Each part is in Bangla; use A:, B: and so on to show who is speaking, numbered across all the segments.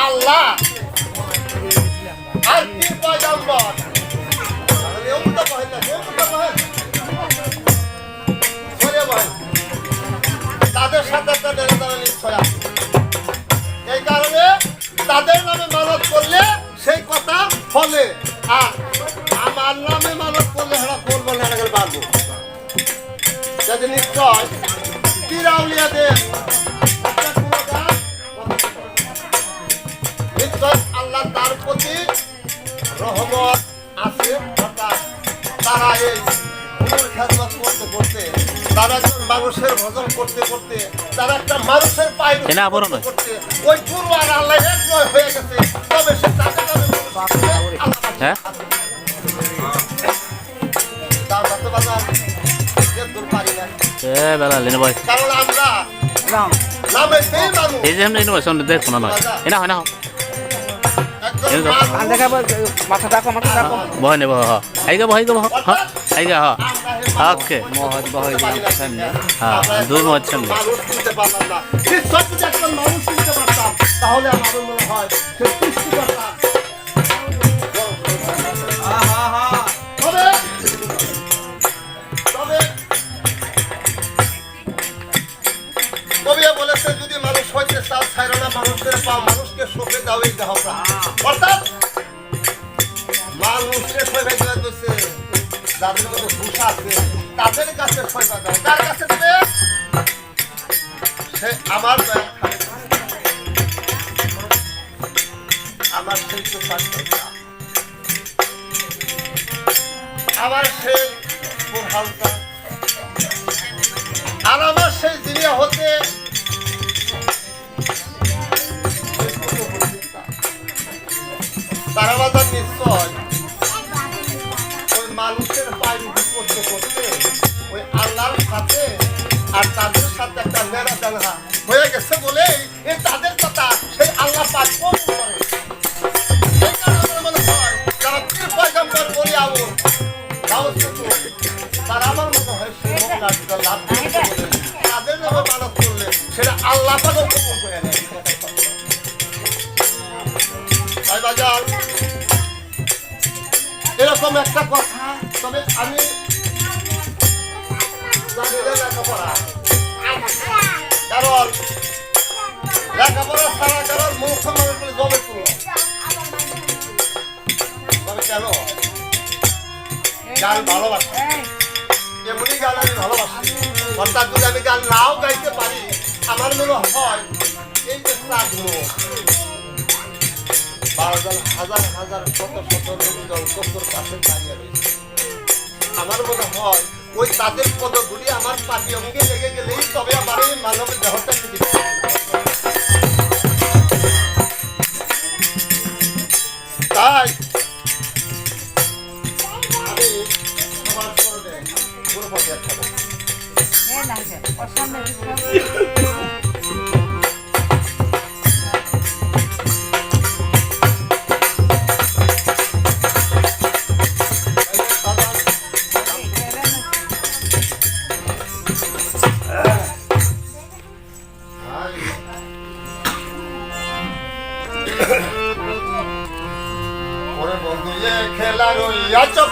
A: আল্লাহ আর পীর পয়গম্বর তাহলে ওটা বহেন না ওটা বহেন সরে বহেন তাদের সাথে একটা দেড় নিশ্চয় আছে এই কারণে তাদের নামে মানত করলে সেই কথা ফলে আর আমার নামে মানত করলে সেটা করবো না এটা পারবো যদি নিশ্চয় পীর-আউলিয়াদের নিশ্চয় আল্লাহ তার প্রতি রহমত আছে অর্থাৎ তারা এই খেদমত করতে করতে তারা একজন মানুষের ভজন করতে করতে তারা একটা মানুষের পায়ে করতে ওই গুরু আর আল্লাহ এক হয়ে গেছে তবে সে তাকে হ্যাঁ কারণ আমরা
B: এই যে আমরা ইনোভেশন দেখো না এনা হয় না
C: মাথা রাখো
B: বহ নেব আইগা বহাইগা বহ আইগা ওকে
C: মহৎ বহাই
B: হ্যাঁ দুই মহৎ ছন্দ
A: তাহলে আমার মনে হয় সে সৃষ্টিকর্তা কবিয়া বলেছে যদি মানুষ হইতে চাও ছাইরো না মানুষের পাও মানুষকে শোকে দাও এই দেহ অর্থাৎ মানুষকে সইবে দেওয়া দিচ্ছে যাদের মধ্যে ভূষা আছে তাদের কাছে সইবা দাও তার কাছে দেবে সে আমার আমার সেই আমার সেই খুব হালকা আর আমার সেই জিনিয়া হতে তারা বাজার নিশ্চয় ওই মানুষের পায়ে করতে করতে ওই আল্লাহর সাথে আর তাদের সাথে একটা মেলা জানা হয়ে গেছে বলে এই তাদের কথা সেই আল্লাহ পাক কবুল করে এই কারণে মনে হয় যারা পীর পয়গম্বর বলি আবু তারা আমার মনে হয় সেই মৌলানা লাভ করতে বলে তাদের নামে মানত করলে সেটা আল্লাহ পাকও কবুল করে নেয় তাই বাজার এরকম একটা কথা তবে আমি জানি না লেখাপড়া কারণ লেখাপড়া ছাড়া কারণ মুখ মানুষ বলে জমে তুলো তবে কেন গান ভালোবাসি এমনি গান আমি ভালোবাসি অর্থাৎ যদি আমি গান নাও গাইতে পারি আমার মনে হয় এই যে চাঁদগুলো 12 জন হাজার হাজার শত শত লোকজন চোখের কাছে দাঁড়িয়ে রয়েছে আমার মনে হয় ওই তাদের পদগুলি আমার পাটি অঙ্গে লেগে গেলেই তবে আমার এই মানব দেহটা তাই আমি আমার করে গুরুপতি একটা ওরে বন্ধু এ খেলা রইয়া চপ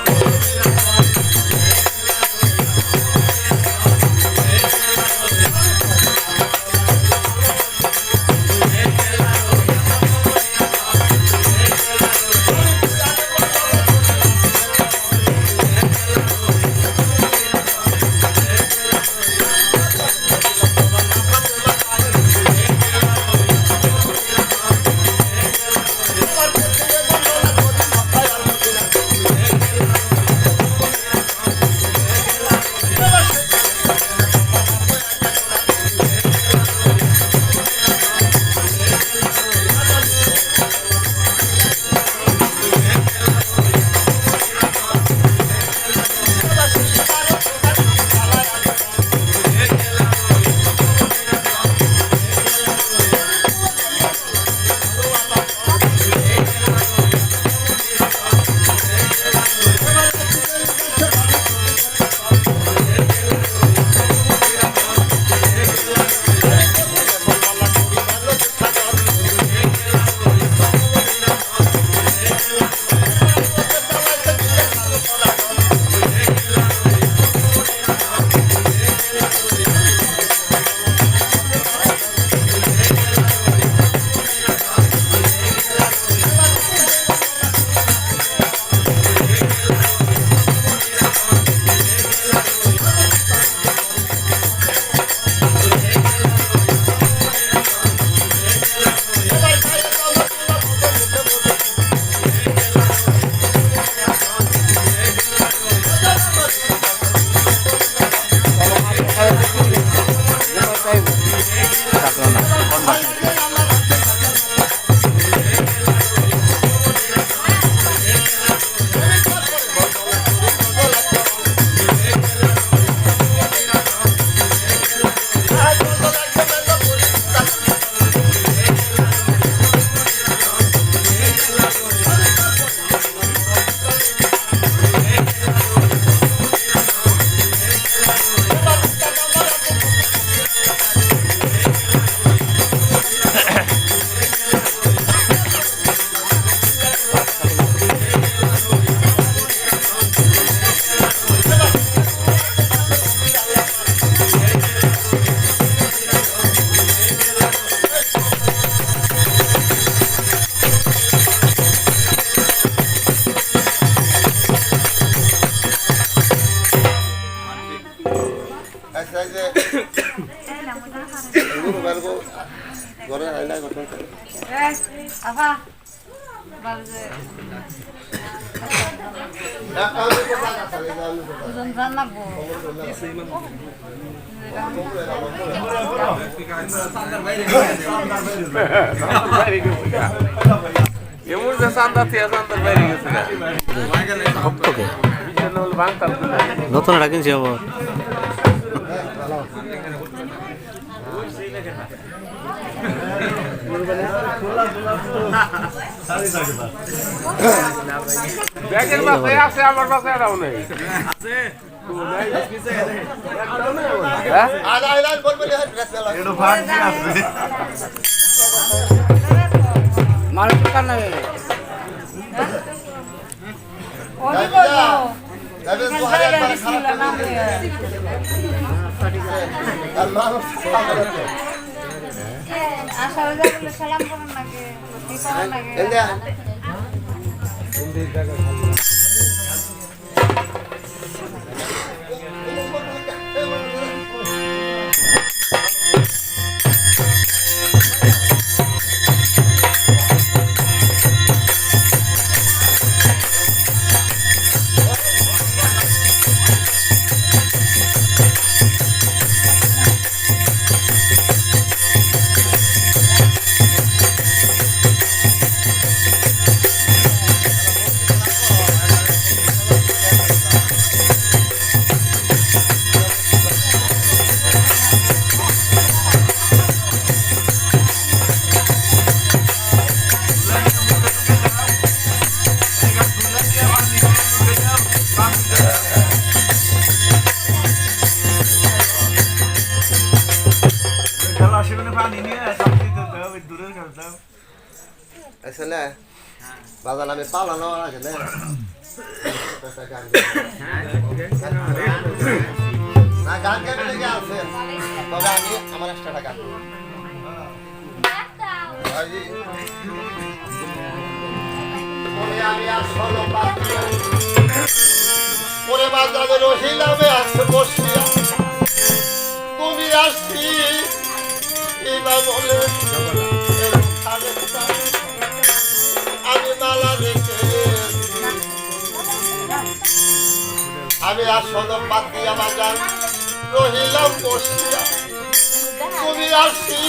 A: আচ্ছা এই যে এগুলো বেরগো ঘরে আইনা গঠন করে
D: আফা বাজে
A: আমি তো টাকা চাই না আমি
D: ওজন জান লাগবো
C: এমন যে সান্দা থেকে সান্দার বাইরে গেছে না
B: ভক্তকে
C: বিছানা হল ভাঙতাম
B: নতুন একটা কিনছি আবার
C: ব্যাগের পাশে আছে আমার পাশে এটাও নেই হ্যাঁ
A: আইনা আইনা বলবে না ড্রেস মেলা
E: এটা ভাগ দিয়ে আছে
C: মানুষ কার নামে
D: ওই বলবো
A: যাবে 2000 টাকা খারাপ
D: না
A: আর মানুষ
D: আশা হয়ে যাবে সালাম করুন নাকি কি করুন নাকি
A: এই যে
E: খেলা আসলে পানি নিয়ে সব দিতে হবে দূরের খেলতে
A: আসলে বাজার আমি পালানো আছে না না গান গাইতে লেগে আছে তবে আমি আমার এক্সট্রা টাকা আমি আসলো পরে বাজারে রহিলামে আছে বসিয়া তুমি আসছি এবার বলে আমি মালা রেখে আমি আসল পাতিয়া বাজার রহিলাম বসিয়া তুমি আসছি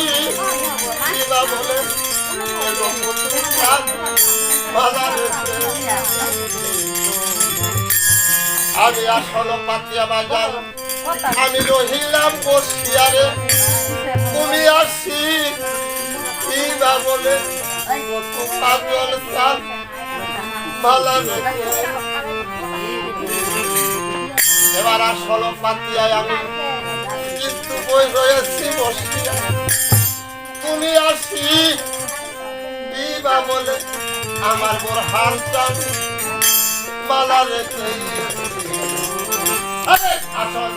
A: এবার বলে মালা রেখে আমি আসল পাতিয়া বাজার আমি রহিলাম বসিয়া রে তুমি আসছি ইবা বলে পাগল সাল মালা রেখে এবার আসল পাতিয়ায় আমি কিন্তু বই রয়েছি বসিয়া তুমি আসি ইবা বলে আমার মোর হাল চান মালা রেখে আসল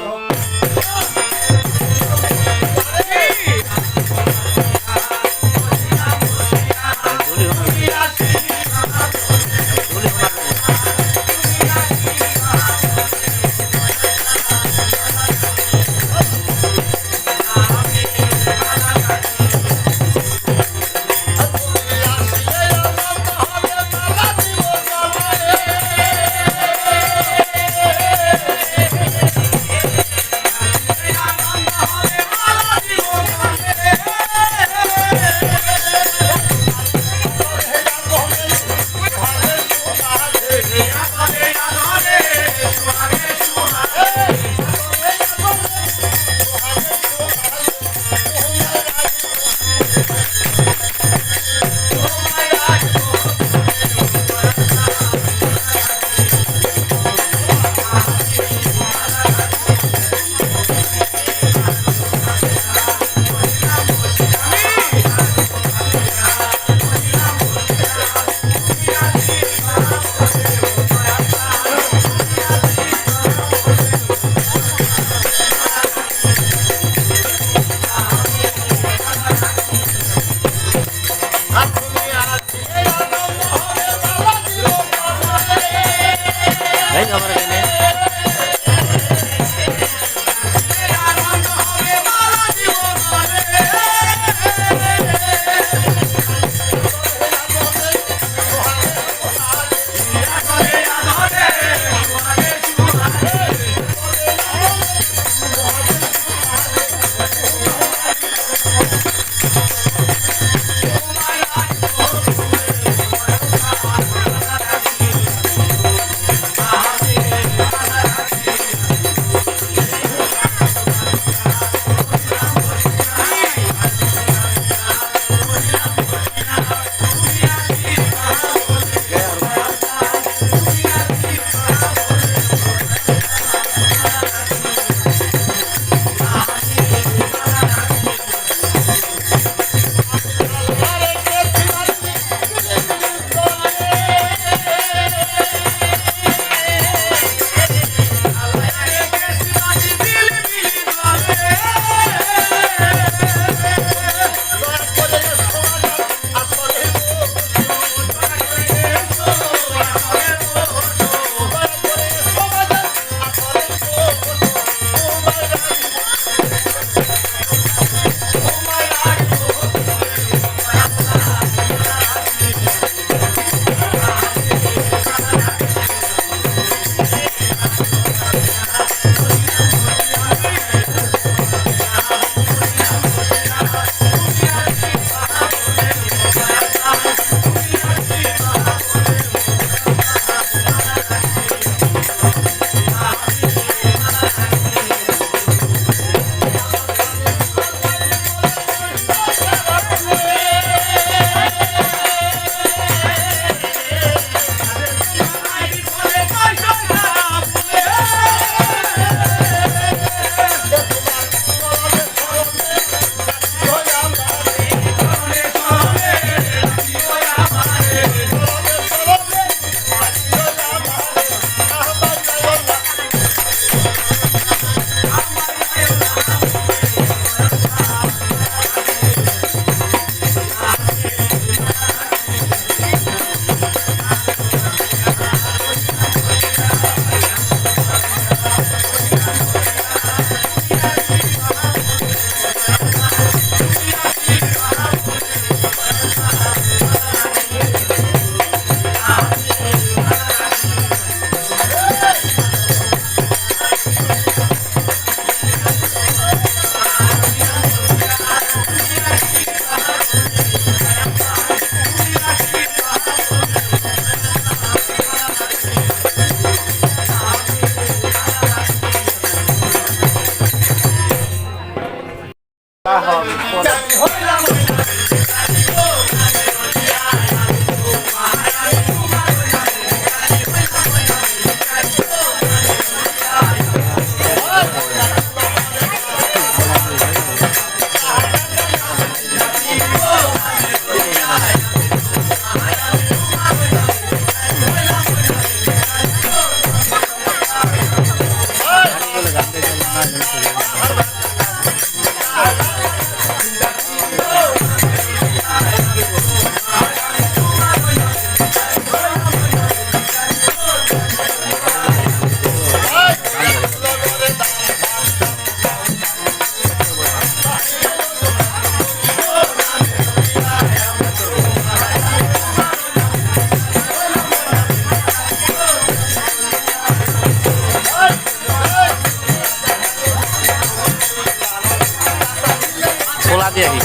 B: খোলা দিয়ে আহি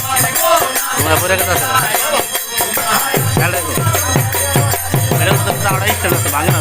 B: তোমরা পরে কথা আছে খেয়াল রাখো এটা তো চাওড়া ইচ্ছা না ভাঙে না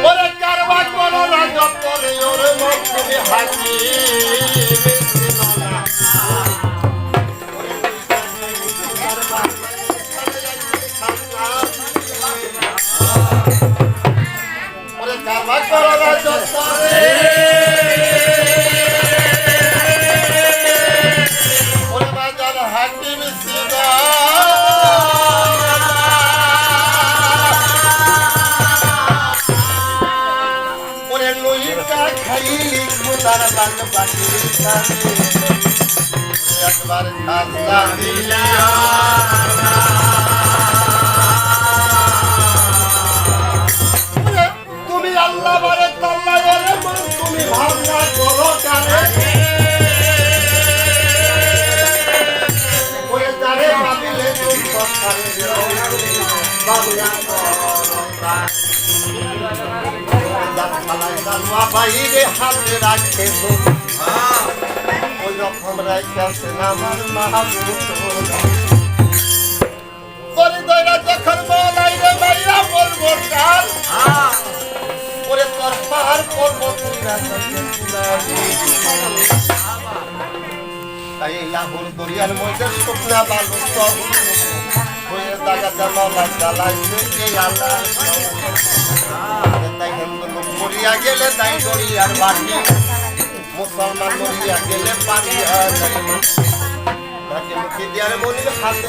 A: ওরে কারবা করো রাজব করে ওরে মন তুমি হাকি ওরে কারবা করো রাজব করে ওরে বাজার হাকিম সিনা খাইলি খুদার বান বাকি একবার খাজা দিলা তুমি আল্লাহ বারে তাল্লা বলে তুমি ভাবনা করো কারে ওরে তারে ভাবিলে তুমি কথারে ভাবনা করো বাইরে হাতে রাখে ওই রকম রাখছে আমার যখন বলাই রে বাইরা বলবো কাল ওরে তোর পাহাড় করবো তুই না তাই লাহুর দরিয়ার মধ্যে শুকনা বালু সব হয়ে জায়গাটা নলা চালাইছে এই আল্লাহ তাই হিন্দু লোক মরিয়া গেলে তাই দরিয়ার বাটি মুসলমান মরিয়া গেলে পানি আর তাকে মুখে দিয়ার বলিলে হাতে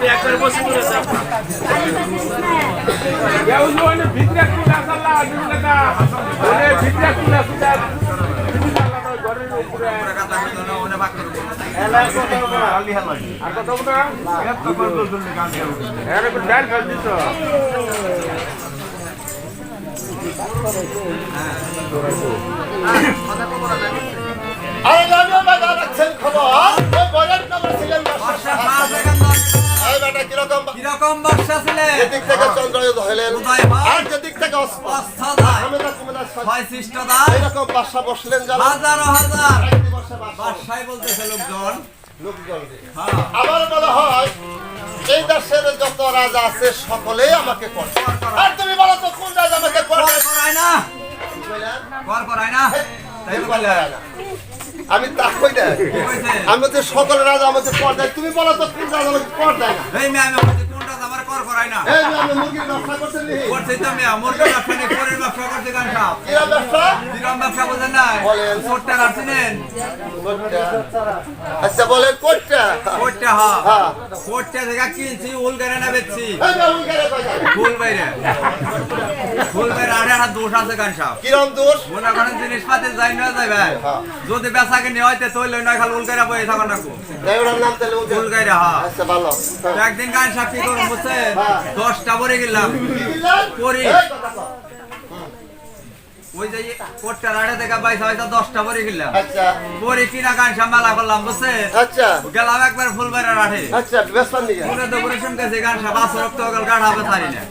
E: একবার বসে পড়েছে কেউ জোনে ভিতরে কুলা সাল্লা দিলেটা ওরে ভিতরে কুলা সুদা ঘরের উপরে কথা হলো ওনে বাক করে এলা কথা বলা আলি হালাই আর কথা বলা এত করলো জলদি গান গাও এর একটু ডাল ফেল দিছো
A: আরে জানো বাবা রাখছেন খবর ওই বয়ান নগর ছিলেন
F: বর্ষা পাঁচ একান্ন
A: এই বেটা
F: কিরকম বর্ষা ছিলেন
A: যেদিক থেকে চন্দ্রোদয় হইলেন
F: উদয় হয়।
A: আর যেদিক থেকে
F: অস্তদায়
A: আহমেদা কুমেদা
F: হয় সৃষ্টদায়
A: এরকম বাসা বসলেন জানো
F: হাজার হাজার
A: একটি বর্ষা বাসা
F: বর্ষায় বলতেছে লোকজন
A: লোকজন দিয়ে।
F: হ্যাঁ
A: আবার বলা হয় এই দেশের যত রাজা আছে সকলেই আমাকে করে আর তুমি বলো তো কোন রাজা আমাকে করে
F: কর করায় না কর করায় না তাই তো বললে
A: আমি তা কই না
F: কি কইছে
A: আমি তো সকল রাজা আমাকে কর দেয় তুমি বলো তো কোন রাজা আমাকে কর দেয় না
F: এই মেয়ে আমি বলছি কোনটা আমার কর করায় না
A: এই যে আমি মুরগির ব্যবসা করতে নি
F: করছি তো মেয়ে মুরগি ব্যবসা নেই পরের ব্যবসা করছে গান সাপ
A: কিরা ব্যবসা
F: বিরম ব্যবসা বলছেন না
A: বলেন।
F: ছোট্টা রাখছিলেন
A: আচ্ছা বলেন কোটটা
F: কোটটা হ্যাঁ
A: হ্যাঁ
F: কোটটা থেকে কিনছি উল গানে না বেচছি
A: এই যে উল গেলে কই যায়
F: ফুল বাইরে আড়ে আড়া দোষ আছে গান সাপ
A: কিরম দোষ
F: মনে করেন জিনিসপাতি যাই না যাই ভাই
A: হ্যাঁ।
F: যদি বেচাকে নিয়ে হইতে তৈল নয় খালি উলগাইরা বই থাকার নাকো
A: দেওড়ার নাম তাহলে উল গেলে
F: উলগাইরা হ্যাঁ
A: আচ্ছা ভালো
F: তো একদিন গান সাপ কি করুন বুঝছেন
A: হ্যাঁ।
F: 10টা ভরে গেলাম পরি
A: এই কথা কও।
F: ওই যে কোটটা রাড়ে থেকে বাইসা 10টা ভরে গেলাম
A: আচ্ছা
F: পরি কিনা গান সাপ মেলা করলাম বুঝছেন
A: আচ্ছা
F: গেলাম একবার ফুল বাইরে রাঠে
A: আচ্ছা বেসপান দিকে
F: মনে তো করে শুনতেছে গান সাপ আসর রক্ত গেল গাড়া হবে ছাড়ি না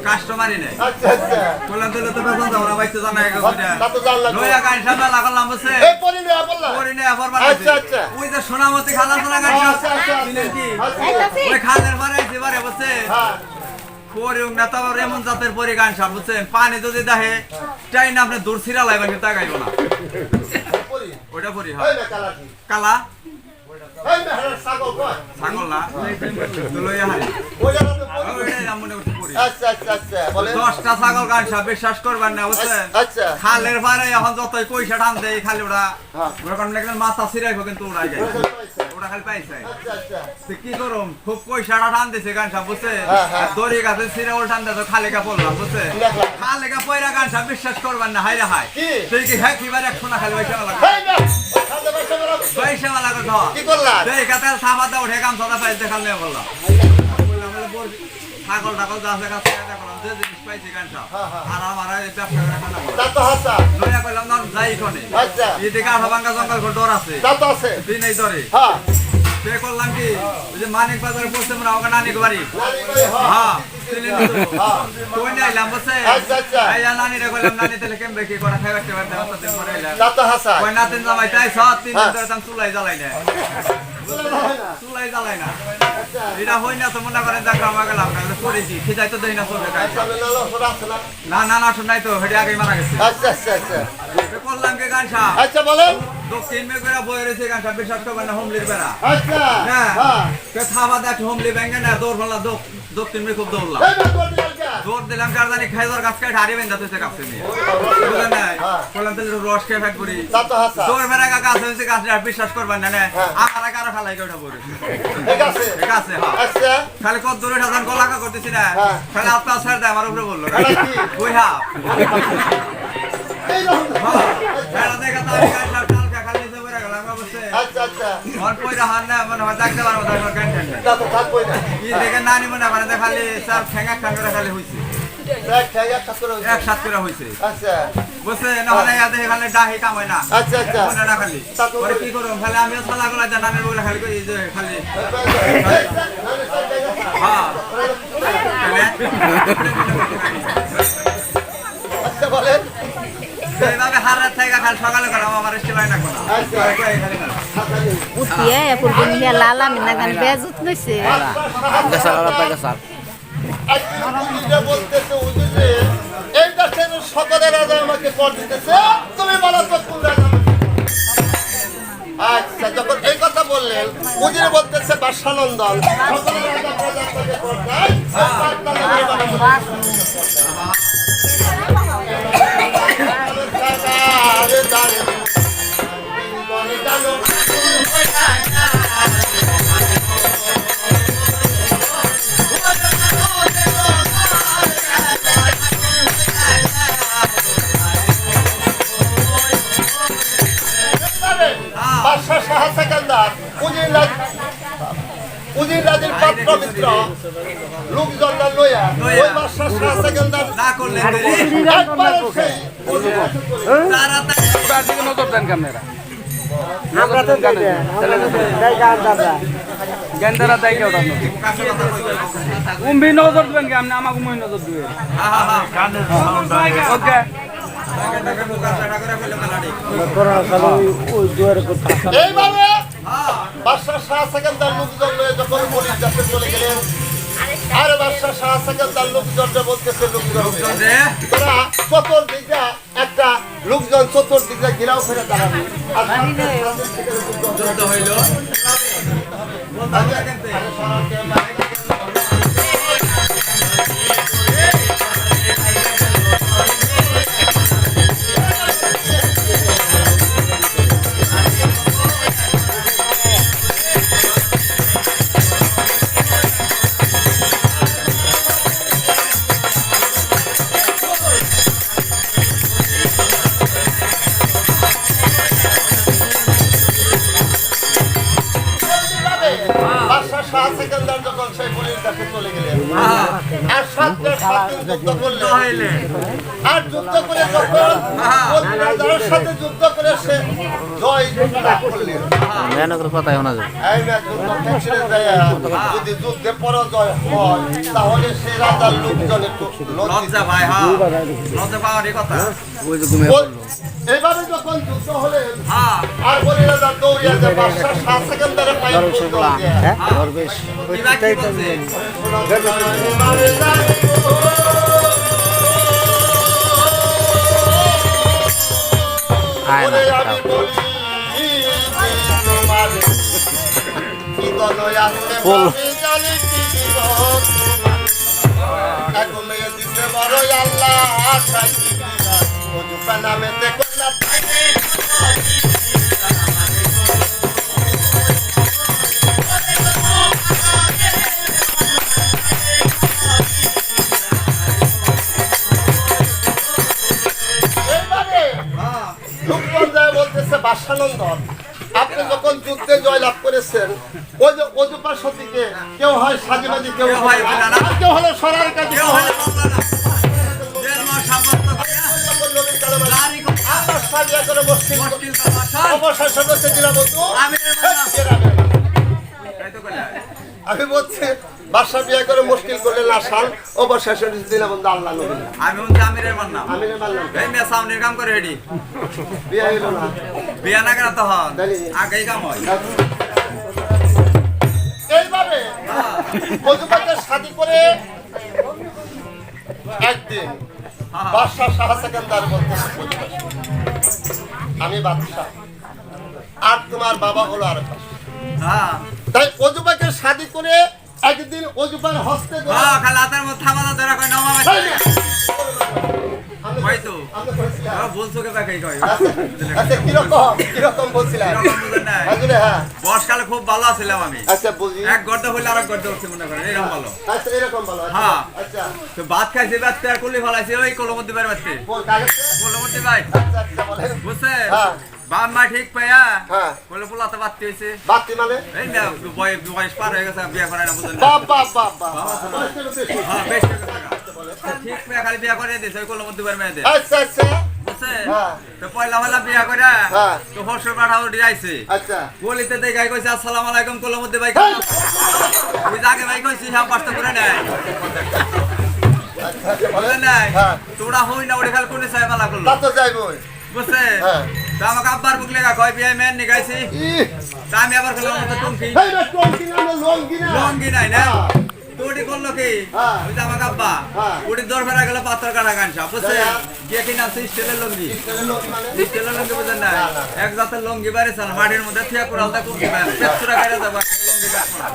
F: কাস্টমারই নেই
A: আচ্ছা আচ্ছা
F: বললাম তাহলে তো বেতন দাও না বাইতে জানা গেছে
A: তা তো জানলাম
F: লইয়া গান সাপ মেলা করলাম বুঝছেন
A: এই পরি না বললা
F: পরি নিয়ে আবার
A: আচ্ছা, আচ্ছা।
F: ওই যে সোনামতি খালা সোনা গান সাপ
A: আচ্ছা আচ্ছা
F: চিনেন কি
A: আচ্ছা
F: ওই খালের পরে এবারে বসে
A: হ্যাঁ
F: পরে নেতা এমন জাতের পরে গান সাপ বুঝছেন পানি যদি দেখে চাই না আপনি দূর ছিড়া লাইবেন কিন্তু তাকাইব না
A: পরি
F: ওইটা পরি
A: এই
F: হয়
A: না কালা কি
F: কালা
A: এই না ছাগল কই
F: ছাগল না তো লইয়া হারি
A: ওই জায়গা তো পরি
F: ওইটাই নাম মনে করতে পরি
A: আচ্ছা আচ্ছা আচ্ছা বলেন
F: 10টা ছাগল গান সাপ বিশ্বাস করবেন না বুঝছেন
A: আচ্ছা
F: খালের পরে এখন যতই পয়সা টান দেয় খালি ওরা
A: হ্যাঁ।
F: ওরা কোন একজন মাথা ছিড়াইবো কিন্তু ওরা যায় ওরা খালি পাইছে
A: আচ্ছা আচ্ছা
F: তো কি করুম খুব পয়সাটা টান দিছে গান সাপ বুঝছে
A: হ্যাঁ, হ্যাঁ।
F: দড়ি গাছে ছিঁড়ে ওল টান তো খালে কা পড়লাম বুঝছে
A: দেখলাম।
F: খালে কা পয়রা গান সাপ বিশ্বাস করবেন না হাইরা হাই
A: কি?
F: তুই কি হ্যাঁ কিবার এক শোনা খালি পয়সা লাগা
A: এই না খাতে বসে বলো
F: পয়সা লাগা ধর
A: কি করলা
F: দেখ কাতে সাবা দাও উঠে কাম সদা পাইতে খাল নিয়ে বললাম বললাম বলে বল ছাগল টাগল যা আছে কাছে দেখলাম যে জিনিস পাইছে গান সাপ
A: হ্যাঁ, হ্যাঁ।
F: আর আমার এই ব্যবসা করে খানা
A: তা তো হাসা
F: লইয়া কইলাম না যাই কোনে
A: আচ্ছা
F: এদিকে আঠা ভাঙ্গা জঙ্গল ঘর ডর আছে
A: তা তো আছে
F: দিন এই ধরে
A: হ্যাঁ
F: সে করলাম কি ওই যে মানিক বাজারে পড়ছে আমরা ওখানে নানি বাড়ি
A: নানি কই হ্যাঁ
F: হ্যাঁ চিনেন তো কোন আইলাম বসে
A: আচ্ছা, আচ্ছা।
F: এই নানি রে কইলাম নানি তাহলে কেমবে কি করে খাইতে পারতে হত দিন পরে আইলাম
A: তা তো হাসা
F: কই নাতিন জামাই তাই সাত তিন দিন
A: হ্যাঁ।
F: ধরে তাম চুলাই জ্বালাই না চুলাই জ্বালাই না এটা হই না তো মনে করেন দেখা আমার গেলাম না করেছি খিদাই তো দেই না চলবে কাজ
A: আচ্ছা আমি নালো সরা আছে না
F: না না না শুনাই তো হেডি আগে মারা গেছে
A: আচ্ছা আচ্ছা আচ্ছা
F: এ করলাম কে গান সাপ
A: আচ্ছা বলেন
F: দক্ষিণ মে করে বই রয়েছে গান সাপ বিশ্বাস করবেন না হোমলির বেড়া
A: আচ্ছা
F: হ্যাঁ
A: হ্যাঁ
F: কে খাওয়া দেখ হোমলি ব্যাঙ্গে না দৌড় ফেলা দক্ষিণ মে খুব দৌড়লাম
A: এই না তোর দিলকা
F: দৌড় দিলাম কারদানি খাইজর গাছ কাটে হারিয়ে বেঁধে দিতে কাছে নিয়ে বুঝলেন না
A: হ্যাঁ।
F: বললাম তাহলে একটু রস খেয়ে ফেট করি
A: তা তো হাসা
F: দৌড় ফেরা গাছ হয়েছে গাছ আর বিশ্বাস করবেন না না
A: হ্যাঁ।
F: আমার আগে আরো খালাই ওঠা পড়ে
A: ঠিক আছে
F: ঠিক আছে হ্যাঁ
A: আচ্ছা
F: খালি কত দূরে ঠাসান গলাকা করতেছি না
A: হ্যাঁ।
F: খালি আপনার ছেড়ে দেয় আমার উপরে বললো
A: এটা কি?
F: ওই হাফ
A: এই রকম
F: হ্যাঁ ফেরা দেখা তো আমি গাছ টালকা খালি নিচে পড়ে গেলাম অবশ্যই
A: আচ্ছা আচ্ছা
F: আমার পয়রা হার না মানে হয় দেখতে পারবো তার গান ঠান্ডা
A: তা তো থাকবই না
F: কি দেখে নানি মনে করে যে খালি সব ঠেঙ্গা ঠাঙ্গা খালি হইছে
A: দেখ খেয়ে একটা করে
F: একসাথ করে হইছে
A: আচ্ছা
F: বুঝছে না হলে ইয়াতে খালি ডাহি কামাই না
A: আচ্ছা আচ্ছা
F: মনে না খালি পরে কি করব খালি আমিও সালা গলা জানানের বলে খালি কই যে খালি হ্যাঁ
A: আচ্ছা বলেন
F: এইভাবে হারাত থেকে খালি সকালে গেলাম আমার স্টিলাই না কোনো
A: আচ্ছা
D: উঠিয়ে পূর্ব নিয়ে লালা মিনা গান বেজুত নইছে
B: গেছাল আর গেছাল
A: বলতেছে হুজুরে এই দেশের সকলে রাজা আমাকে কর দিতেছে তুমি বলো তো কোন রাজা আচ্ছা যখন এই কথা বললেন হুজুরে বলতেছে বাদশানন্দন সকলে রাজা প্রজা আমাকে কর দেয় আরে দাঁড়ে জানো সেকেন্দার উজির রাজের পাত্র মিত্র লোকজন লইয়া ওই বাদশাহ শাহ সেকেন্দার
F: না করলে দেরি
A: একবার সেই
F: তাড়াতাড়ি
E: তার দিকে নজর দেন ক্যামেরা গেন্দারা দেয় কেউ
F: কাছে কথা কইবে
E: উম্বি নজর দেবেন কি আপনি আমাকে মই নজর দিবেন
F: হ্যাঁ হ্যাঁ
E: ওকে
F: দেখে মুখ কাটা করে ফেলে মেলাডি
A: এইভাবে বাদশাহ শাহ সেকেন্দার লোকজন লয়ে যখন মরির কাছে চলে গেলেন আর বাদশাহ শাহ সেকেন্দার লোকজনটা বলতেছে লোকজন
F: রে
A: তোরা চতুর্দিকে একটা লোকজন চতুর্দিকে ঘেরাও করে দাঁড়াবে আর
F: যুদ্ধ হইল
A: বাদশাহ শাহ সেকেন্দার যখন সেই মরির কাছে চলে গেলেন আর 7 দিন যুদ্ধ করলেন আর যুদ্ধ করে যখন মদিনার সাথে যুদ্ধ করে সে জয় লাভ করলেন
B: মেনকের কথাই শোনা যায়
A: এই না যুদ্ধ শেষে যায় যদি যুদ্ধে পরাজয় হয় তাহলে সেই রাজার লোকজন একটু
F: লজ্জা ভাই হ্যাঁ লজ্জা পাওয়ারই কথা
A: এইভাবে যখন যুদ্ধ হলে
F: হ্যাঁ
A: আর বলে রাজা দৌড়িয়া যে বাদশাহ শাহ সেকেন্দারের পায়ে পড়ল
F: কিবা কি বলছে
B: আয় না
A: আমি বলি তোমার কি দলই আসতে পারবে জানি কি জীবন এখন মেয়ে দিতে বড়ই আল্লাহ আশাই ওজুকা নামেতে কন্যা থাকে বলতেছে বাদশানন্দন আপনি যখন যুদ্ধে জয়লাভ করেছেন ওই যে অজুপার সতীকে কেউ হয় সাজিবাজি কেউ হয় কেউ হলো সরার কাজে
F: কেউ হলে বাংলা না দেড় মাস সাব্যস্ত করিয়া লারি
A: আমার সাজিয়া করে মুশকিল
F: মুশকিল কামাশাল
A: অবশ্যই সদস্য দিলাম বন্ধু
F: আমিরের মান্না তাই তো কইলা
A: আমি বলছি বাদশা বিয়ে করে মুশকিল করলে না শাল অবশ্যই সদস্য দিলাম বন্ধু আল্লাহ নবী
F: আমি হচ্ছে আমিরের মান্না
A: আমি মানলাম
F: এই মেয়ে সামনের কাম করে রেডি
A: বিয়ে হইল না
F: বিয়া না কেনা তখন আগেই কাম হয়
A: এইভাবে অজুপাকে শাদী করে একদিন বাদশাহ শাহ সেকেন্দার বলতেছে আমি বাদশাহ আর তোমার বাবা হলো আর
F: হ্যাঁ
A: তাই অজুপাকে শাদী করে একদিন অজুপার হস্তে ধরে
F: হ্যাঁ খালি হাতের মধ্যে থামানো ধরা কই নমা
A: এই
F: বাচ্চা
A: নে।
F: হয়তো
A: আমি বলছিলাম,
F: বলছো কে তাকে কই
A: আচ্ছা কিরকম বলছিলাম
F: এরকম বুঝেন নাই
A: আসলে হ্যাঁ
F: বর্ষকালে খুব ভালো ছিলাম আমি
A: আচ্ছা বুঝি
F: এক গর্দা হইলে আরেক গর্দা হচ্ছে মনে করেন এরকম ভালো
A: আচ্ছা এরকম বলো আচ্ছা,
F: হ্যাঁ।
A: আচ্ছা
F: তো ভাত খাইছি বাচ্চা আর কুলি ফলাইছি ওই কলমতি বাইরে বাচ্চা
A: বল কাগজে
F: কলমতি ভাই
A: আচ্ছা আচ্ছা বলেন
F: বুঝছে
A: হ্যাঁ।
F: বাম মা ঠিক পাইয়া
A: হ্যাঁ
F: বলে পোলাতে বাচ্চা হয়েছে
A: বাতি মানে
F: এই না বয়স পার হয়ে গেছে বিয়ে করায় না বুঝেন না
A: বাপ বাপ বাপ বাপ
F: হ্যাঁ বেশ ঠিক পাইয়া খালি বিয়ে করে দিয়েছে ওই কলমতি বাইরে মেয়েদের
A: আচ্ছা আচ্ছা
F: বুঝছে
A: হ্যাঁ।
F: তো পয়লা পয়লা বিয়ে করে
A: হ্যাঁ।
F: তো হর্ষর পাঠাও দিয়েছে
A: আচ্ছা
F: গলিতে দেখাই কইছে আসসালামু আলাইকুম কলমতি ভাই ওই জাগে ভাই কইছি সব পাঁচটা করে নেয়
A: আচ্ছা আচ্ছা বলেন
F: বুঝলেন নাই
A: হ্যাঁ।
F: তোরা হই না ওরে খাল কোনে সাহেব মালা করলো
A: তা তো যাইবই
F: বুঝছে
A: হ্যাঁ।
F: তো আমাকে আব্বার বুক লেখা কয় বিয়ে মেন নিগাইছি
A: ইহ,
F: তা আমি আবার খেলাম তো টুমকি
A: এই রে টঙ্কি না লঙ্গি না
F: লঙ্গি নাই না
A: হ্যাঁ।
F: তোটি করলো কি
A: হ্যাঁ।
F: ওই যে আমাকে আব্বা
A: হ্যাঁ।
F: ওটি দর ফেরা গেল পাথর কাটা গানছা বুঝছে
A: হ্যাঁ।
F: গিয়ে কিনা স্টিলের লঙ্গি
A: ছেলে লোক মানে
F: স্টিলের লঙ্গি বুঝেন না
A: না, না।
F: এক জাতের লঙ্গি বাইরে চাল মাটির মধ্যে থিয়া কোরালটা কুকি বাইরে পেছুরা গাইরা যাবো লঙ্গি কাটমা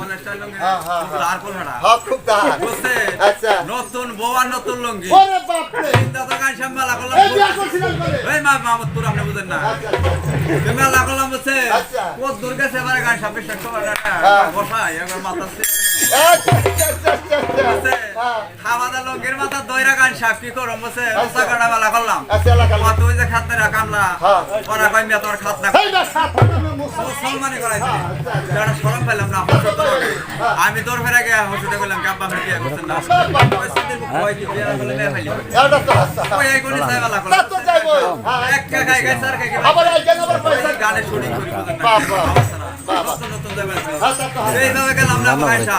F: পলেস্টার লঙ্গি
A: হ্যাঁ, হ্যাঁ, হ্যাঁ।
F: আর কোলহাড়া
A: হক খুব দাঁড়
F: বুঝছে
A: আচ্ছা
F: নতুন বউ আর নতুন লঙ্গি
A: ওরে বাপ রে
F: দাদা গান সামলা করলাম
A: এই বিয়া করছিলেন বলে
F: এই মা মামত তোর আপনি বুঝেন না
A: আচ্ছা আচ্ছা
F: তুমি আল্লাহ করলাম বুঝছে
A: আচ্ছা।
F: ও দুর্গা সেবারে গান সাপে শেষ করে
A: হ্যাঁ।
F: বসাই একবার মাথা
A: আচ্ছা আচ্ছা আচ্ছা আচ্ছা হ্যাঁ
F: খাওয়া দাওয়া লঙ্গের মাথা দইরা গান সাপ কি করম বুঝছে রসা কাটা বেলা করলাম
A: আচ্ছা এলাকা
F: তুই যে খাতরা কামলা
A: হ্যাঁ।
F: ওরা কই মিয়া তোর খাত না
A: এই না সাথে
F: সম্মানই করাইছে যারা শরম পেলাম না আমি তোর ফেরা গিয়ে হোস্টেলে গেলাম কাব্বা আমি বিয়ে করছেন না পরিস্থিতির মুখ কই কি বিয়ে করলে মেয়ে ফেলি
A: এটা তো হাসা
F: ওই এই কোনি সাইবালা
A: তা তো যাইবো
F: এক খাই গাই স্যার খাই
A: আবার এই গেল আবার পয়সা
F: গানে শুটিং করি বুঝেন না
A: বাবা বাবা
F: নতুন নতুন যাবেন
A: হ্যাঁ তা তো
F: এইভাবে গেলাম না পয়সা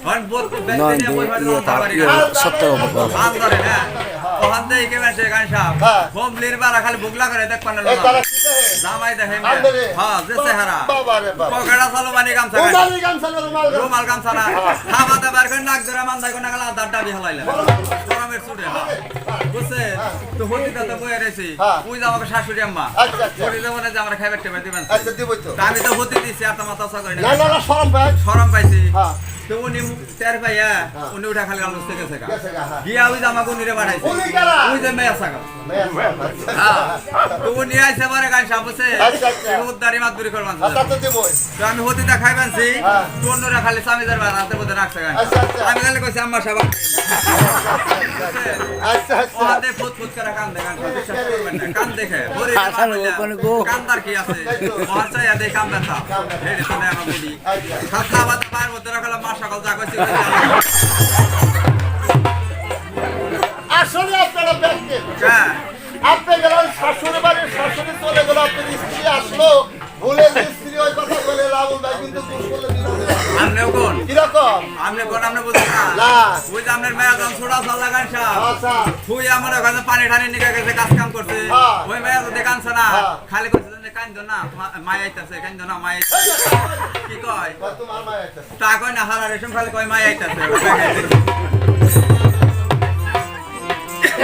F: হন বহুত বেশি বই ভালো তাবারি
B: সত্য
F: আন্দরে হ্যাঁ ওখান থেকে কে মেসে গান সাহেব
A: হ্যাঁ।
F: হোম লিরবারা খালি বুগলা করে দেখ পান
A: এই তারা কি দেয়
F: জামাই দেখে
A: আন্দরে
F: হ্যাঁ যে চেহারা
A: বাবা রে বাবা
F: পকেটা চালো মানে গামছা গায়ে।
A: উমালি গামছা না রুমাল গামছা।
F: রুমাল গামছা না খাবাতে বার করে নাক ধরে মান দেখো না গেলা দাঁড়টা দিয়ে হলাইলা গরমের চুটে বুঝছে তো হতিটা তো বয়ে রয়েছি
A: হ্যাঁ।
F: ওই যে আমাকে শাশুড়ি আম্মা
A: আচ্ছা আচ্ছা
F: হতি দেবো না যে আমরা খাইবার টেবার দিবেন
A: আচ্ছা দিবই তো
F: তা আমি তো হতি দিছি আর তো মাথা করি
A: না না না শরম ভাই
F: শরম পাইছি
A: হ্যাঁ
F: তো উনি তের পাইয়া উনি উঠা খালি আলো থেকে গেছে গা
A: গেছে গা হ্যাঁ
F: গিয়া ওই যে আমাকে উনিরে বাড়াইছে
A: উনি কারা
F: ওই যে মেয়া সাগা হ্যাঁ তো উনি আইছে বারে গান সাবছে
A: আচ্ছা, আচ্ছা।
F: উদ্দারি মাত দূরি করবান
A: আচ্ছা তো দিবই
F: তো আমি হতিটা খাইবানছি
A: হ্যাঁ।
F: টন্নরা খালি সামিদার বাড়া হাতে মধ্যে রাখছে গান
A: আচ্ছা, আচ্ছা।
F: আমি খালি কইছি আম্মা সাবা
A: আচ্ছা আচ্ছা
F: ওহাতে ফুট ফুট করে কান দেখে বিশ্বাস করবেন না কান দেখে ওরে কান্দার কি আছে ওহার চাই আদে কান ব্যথা হেডে তো না আমার বডি খাতা বাত পার মধ্যে রাখলাম মা সকাল যা কইছি
A: আসলে আপনারা ব্যাংকে
F: হ্যাঁ
A: আপনি গেলেন শাশুড়ি বাড়ির শাশুড়ি চলে গেল আপনার স্ত্রী আসলো ভুলে যে স্ত্রী ওই কথা বলে রাহুল ভাই কিন্তু দোষ করলে
F: আমনেও কোন
A: কিরকম
F: আমনে কোন আমনে বুঝছেন না
A: না
F: ওই যে আমনের মেয়া যখন ছোড়া চাল লাগান সাহেব
A: আচ্ছা
F: তুই আমার ওখানে পানি ঠানি নিয়ে গেছে কাজ কাম করছে
A: হ্যাঁ।
F: ওই মেয়া তো দেখানছে না
A: হ্যাঁ।
F: খালি করছে যে কান্দো না মাই আইতাছে কান্দো না মাই কি কয়
A: তোমার মা একটা
F: তা কয় না হারা রেশম খালি কয় মাই আইতাছে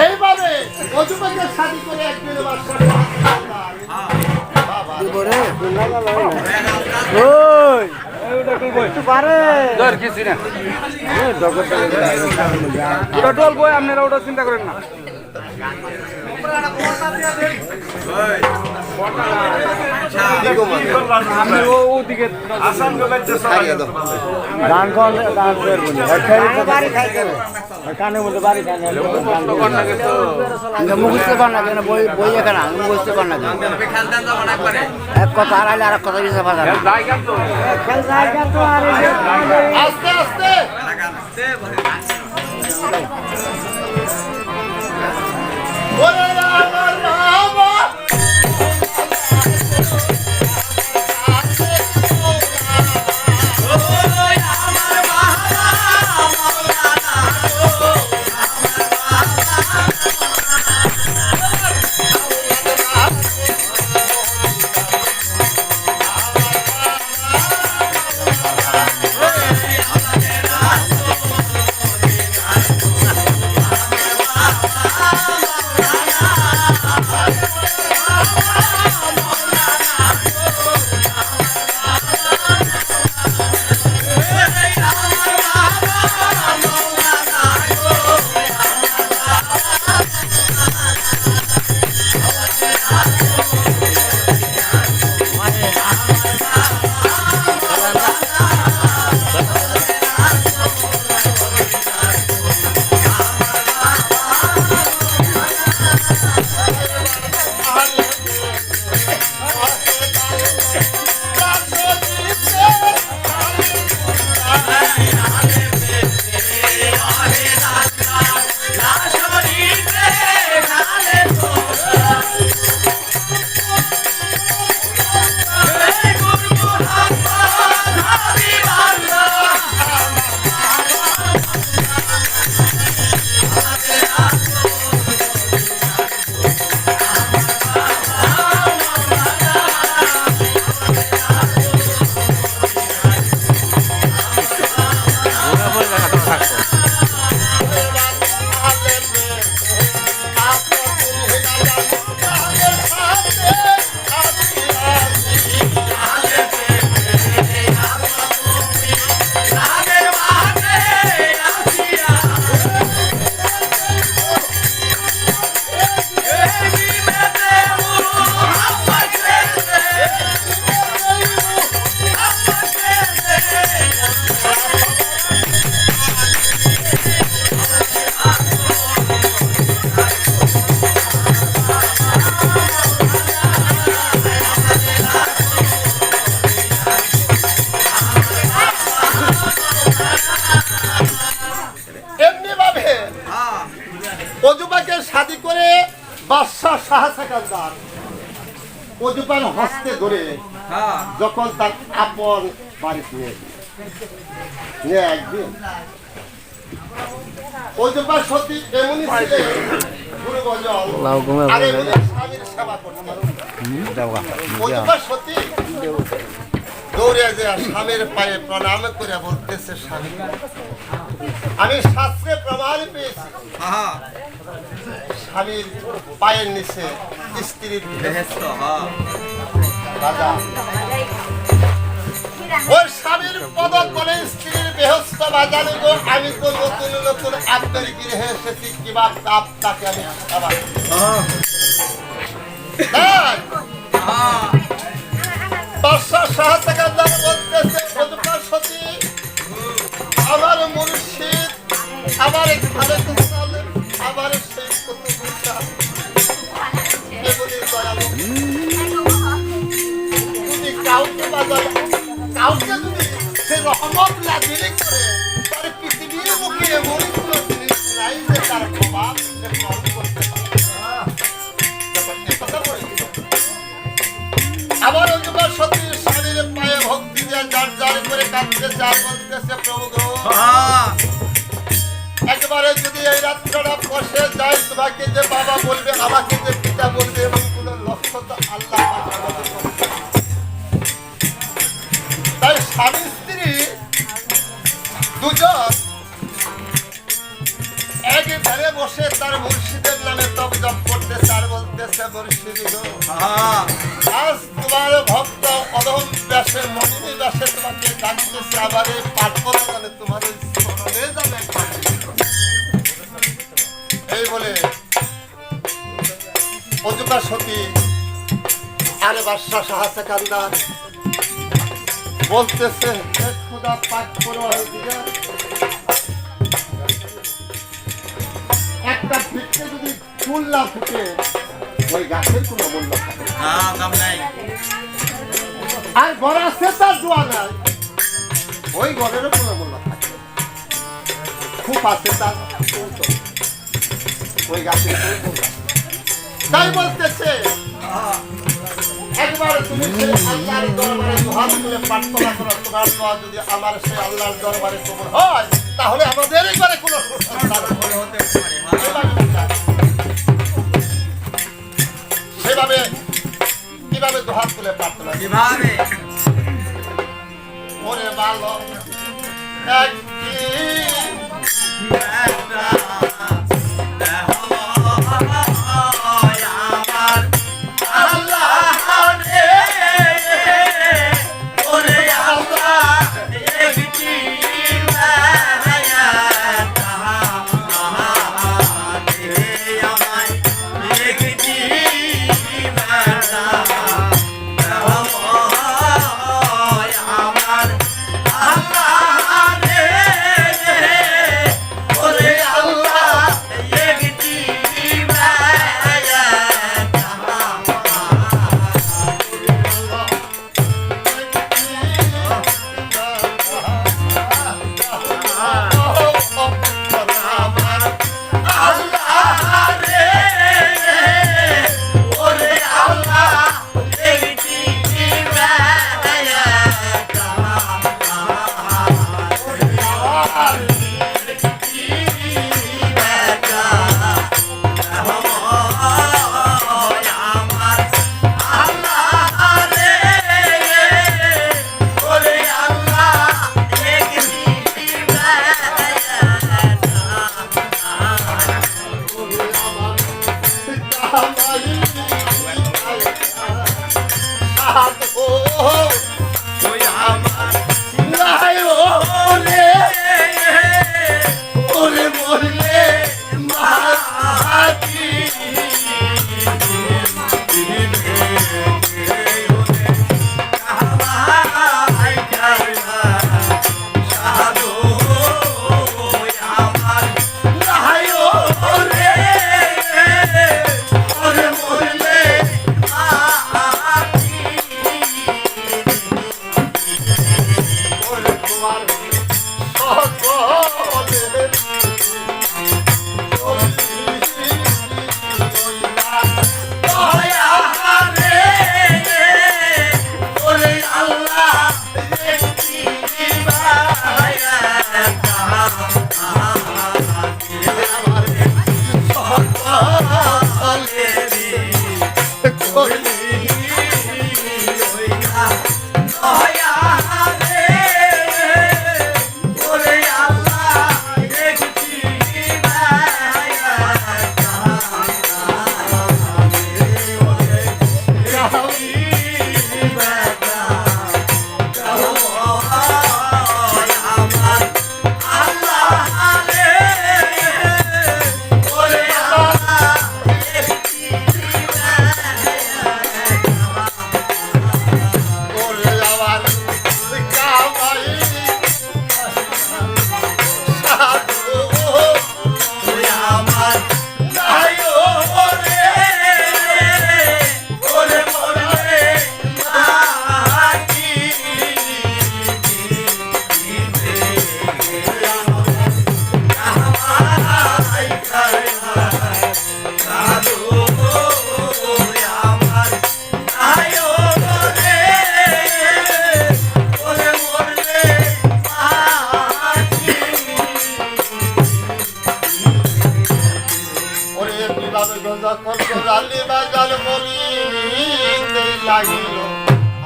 A: এইভাবে অজুবাকে শাদি করে একদিন বাচ্চা
F: হ্যাঁ
A: বাবা
E: ধর কিছু না ওটা টল বই আপনারা ওটা চিন্তা করেন না
F: ওই আচ্ছা
E: আমি ওদিকে
A: খাইয়ে দাও
G: মুখস্থ কর না কেন বই বই এখানে মুখস্থ কর না কেন
F: আপনি খেলতেন যাব না একবারে
G: এক কথা হারাইলে আর এক কথা কিছু পাতা না
E: জায়গা তো
A: আস্তে আস্তে
F: লাগান দে বলে
A: ওরে আমার বাবা
F: আ
A: শাহসাকান্দার অজুপার হস্তে ধরে
F: হ্যাঁ
A: যখন তার আপন বাড়িতে নিয়ে একদিন অজুপার সত্যি এমনই ছিলেন গুরু গজল আর এমনি স্বামীর সেবা করতেন। অজুপার সত্যি দৌড়ে যে স্বামীর পায়ে প্রণাম করে বলতেছে, স্বামী আমি শাস্ত্রে প্রমাণ পেয়েছি
F: হ্যাঁ
A: স্বামীর পায়ের নিচে স্ত্রীর
F: বেহেশত হ্যাঁ
A: রাজা ওই স্বামীর পদতলে স্ত্রীর বেহস্ত বাজানো গো। আমি তো নতুন নতুন আপনার গৃহে এসেছি, কিবা তাপ তাকে আমি খাবার বাদশাহ শাহজাহান বলতেছে, অজুপার সতী আমার মুর্শিদ আমার এখানে আমার সেই কুতুবুল্লাহ এগুলি দয়ালু যদি কাউকে বাজায় কাউকে যদি সে রহমত লাগিয়ে করে তার পৃথিবীর মুখে এমন কোনো জিনিস নাই যে তার প্রভাব সে গ্রহণ করতে পারে। যখন এ কথা বলি আবার অজুপার সতী স্বামীর পায়ে ভক্তি দিয়ে যার যার করে কাঁদতেছে আর বলতেছে, প্রভু গো একবারে যদি এই রাত্রটা বসে যায় তোমাকে যে বাবা বলবে আমাকে যে পিতা বলবে এবং কোন লক্ষ্য তো আল্লাহ আমাদের করবে। তাই স্বামী স্ত্রী দুজন এক ধারে বসে তার মুর্শিদের নামে তপ জপ করতেছে আর বলতেছে, মুর্শিদ গো আজ তোমার ভক্ত অদম ব্যাসে মনিনী ব্যাসে তোমাকে ডাকতেছে, আবার এই পাঠ করা জানে তোমার ওই স্মরণে যাবে। এই বলে অজুপার সতী আরে বাদশাহ শাহজাহান বলতেছে, খুদা পাঠ করো একটা বৃক্ষে যদি ফুল না ফুটে ওই গাছের কোনো মূল্য থাকে না।
F: দাম নাই
A: আর ঘর আছে তার দোয়া নাই ওই ঘরেরও কোনো মূল্য থাকে না। খুব আছে তার ওই গাছের তাই বলতেছে, একবার তুমি সেই আল্লাহর দরবারে দুহাত তুলে প্রার্থনা করো, তোমার দোয়া যদি আমার সেই আল্লাহর দরবারে কবুল হয় তাহলে আমাদের এবারে কোনো সন্তান হতে পারে। সেভাবে কিভাবে দুহাত তুলে প্রার্থনা
F: কিভাবে
A: ওরে বালক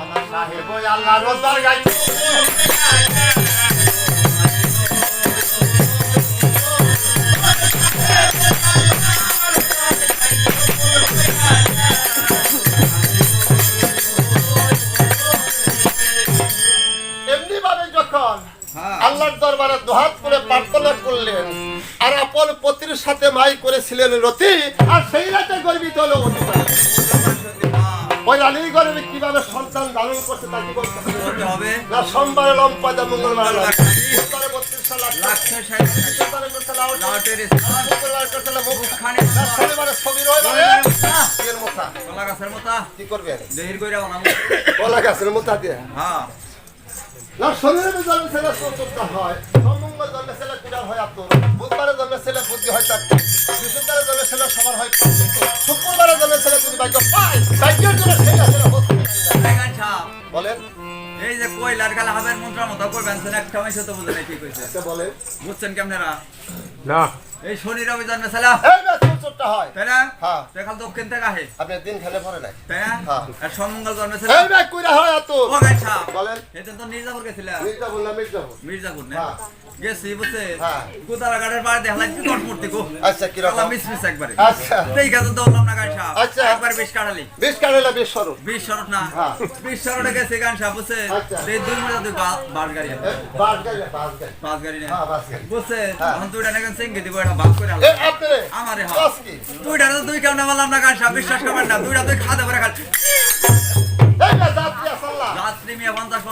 A: আমার সাহেব ওই আল্লাহ রোজার গাইছে এমনি ভাবে যখন আল্লাহর দরবারে দুহাত করে প্রার্থনা করলেন আর আপন পতির সাথে মাই করেছিলেন রতি আর সেই রাতে গর্বিত হলো ওই আলী গরিবে কিভাবে সন্তান ধারণ করছে তা কি বলতে
F: হবে
A: না সোমবারে লম্পাদা মঙ্গলবার বুধবারে 32 সাল
F: লাখে
A: শুক্রবারে করতে
F: লাউটের
A: মঙ্গলবারে করতে
F: মুখখানি
A: শনিবারে ছবি রইবারে এর মোটা
F: কলা গাছের মতো
A: কি করবে
F: দেহির কইরা বানাবো
A: কলা গাছের মোটা দিয়ে
F: হ্যাঁ
A: না শনিবারে জন্ম ছেলে চতুর্থ হয় সোমবার জন্ম ছেলে কুড়া হয় আত বুধবারে জন্ম ছেলে বুদ্ধি হয় চারটি বৃহস্পতিবারে জন্ম ছেলে সবার হয় শুক্রবারে জন্ম ছেলে যদি ভাগ্য পায় ভাগ্যের জন্য সেই আছে বলেন
F: এই যে কইলার গালা হাবের মন্ত্র মতো কইবেন একটা মাইছে তো বুঝে নাই কি কইছে
A: আচ্ছা বলেন
F: বুঝছেন কেমনেরা
E: না
F: এই শনি রবি জন্মে ছেলে
A: এই না চতুর্থ হয়
F: তাই না
A: হ্যাঁ
F: দেখাল দক্ষিণ থেকে আহে
A: আপনি দিন খেলে পড়ে নাই
F: তাই না
A: হ্যাঁ।
F: আর সোমঙ্গল জন্মে ছেলে
A: এই না কুড়া হয় আত
F: ও গাইছা
A: বলেন
F: এটা তো মির্জাপুর গেছিল
A: মির্জা বললাম মির্জাপুর
F: মির্জাপুর না
A: হ্যাঁ।
F: গেছি বুঝছে
A: হ্যাঁ।
F: গোদারা গাড়ির পাড়ে দেখলাম কি কট মূর্তি গো
A: আচ্ছা কি রকম
F: মিস মিস একবারে
A: আচ্ছা
F: এই কাছে দৌড়লাম না গাইছা
A: আচ্ছা।
F: একবার বেশ কাটালি
A: 20 কাটাইলা 20 সরু
F: 20 শরৎ না
A: হ্যাঁ।
F: 20 শরৎে গেছে গানসা বুঝছে
A: আচ্ছা।
F: এই দুই মিনিট দুই বাস গাড়ি আছে
A: বাস গাড়ি বাস গাড়ি
F: বাস গাড়ি না
A: হ্যাঁ বাস গাড়ি
F: বুঝছে
A: হ্যাঁ।
F: এখন দুইটা নাকি সিঙ্গে দিব এটা বাস করে
A: এই আপনি
F: আমারে
A: বাস কি
F: দুইটা তো দুই কেমন বললাম না গানসা বিশ্বাস করবেন না দুইটা তুই খাদে পরে খাল
A: এই না যাত্রী আসাল্লাহ
F: রাত্রি মিয়া 50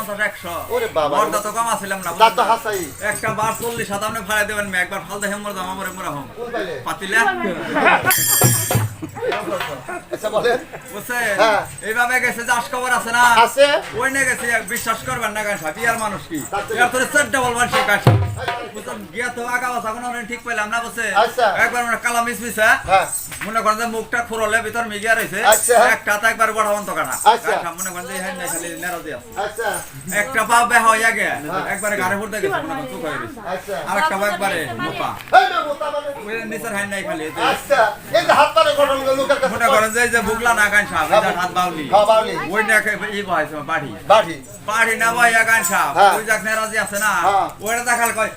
A: ওরে
F: 100
A: বাবা।
F: মর্দা তো কম আছিলাম না
A: দাঁত হাসাই
F: একটা বার 40 সাত আপনি ভাড়া দেবেন মে একবার ফালদা হেমর দাম আমারে মোরা হম
A: কোন পাইলে
F: পাতিলা
A: আচ্ছা বলেন
F: বুঝছে
A: হ্যাঁ।
F: এইভাবে গেছে চাষ খবর আছে না
A: আছে
F: ওই নিয়ে গেছে বিশ্বাস করবেন না গান সাথে আর মানুষ কি
A: তাতে-
F: এর তোরে চারটা বলবার সে কাছে বুঝছেন গিয়া তো আগা বাসা কোনো ঠিক পাইলাম না বুঝছে
A: আচ্ছা।
F: একবার মানে কালা মিস মিস
A: হ্যাঁ
F: মনে করেন যে মুখটা খুরলে ভিতর মিগিয়া রইছে
A: আচ্ছা।
F: একটা তো একবার বড় অন্ত কাটা
A: আচ্ছা।
F: মনে করেন যে হ্যাঁ নাই খালি নেরা দিয়া
A: আচ্ছা
F: একটা পা বে হইয়া গে একবারে গাড়ি ফুটতে গেছে মনে করেন চুক হয়ে গেছে
A: আচ্ছা
F: আর একটা পা একবারে মোটা
A: এই না মোটা মানে
F: ওই নিচের হ্যাঁ নাই খালি
A: আচ্ছা এই যে হাত পারে গঠন লোকের কাছে
F: মনে করেন যে বুকলা না গান সাহেব হাত বাউলি
A: হ্যাঁ বাউলি
F: ওই না ই বয়স বাড়ি
A: বাড়ি
F: পাড়ি না ভাইয়া গান সাহেব
A: হ্যাঁ।
F: ওই যাক নেরাজি আছে না
A: হ্যাঁ।
F: ওইটা দেখাল কয়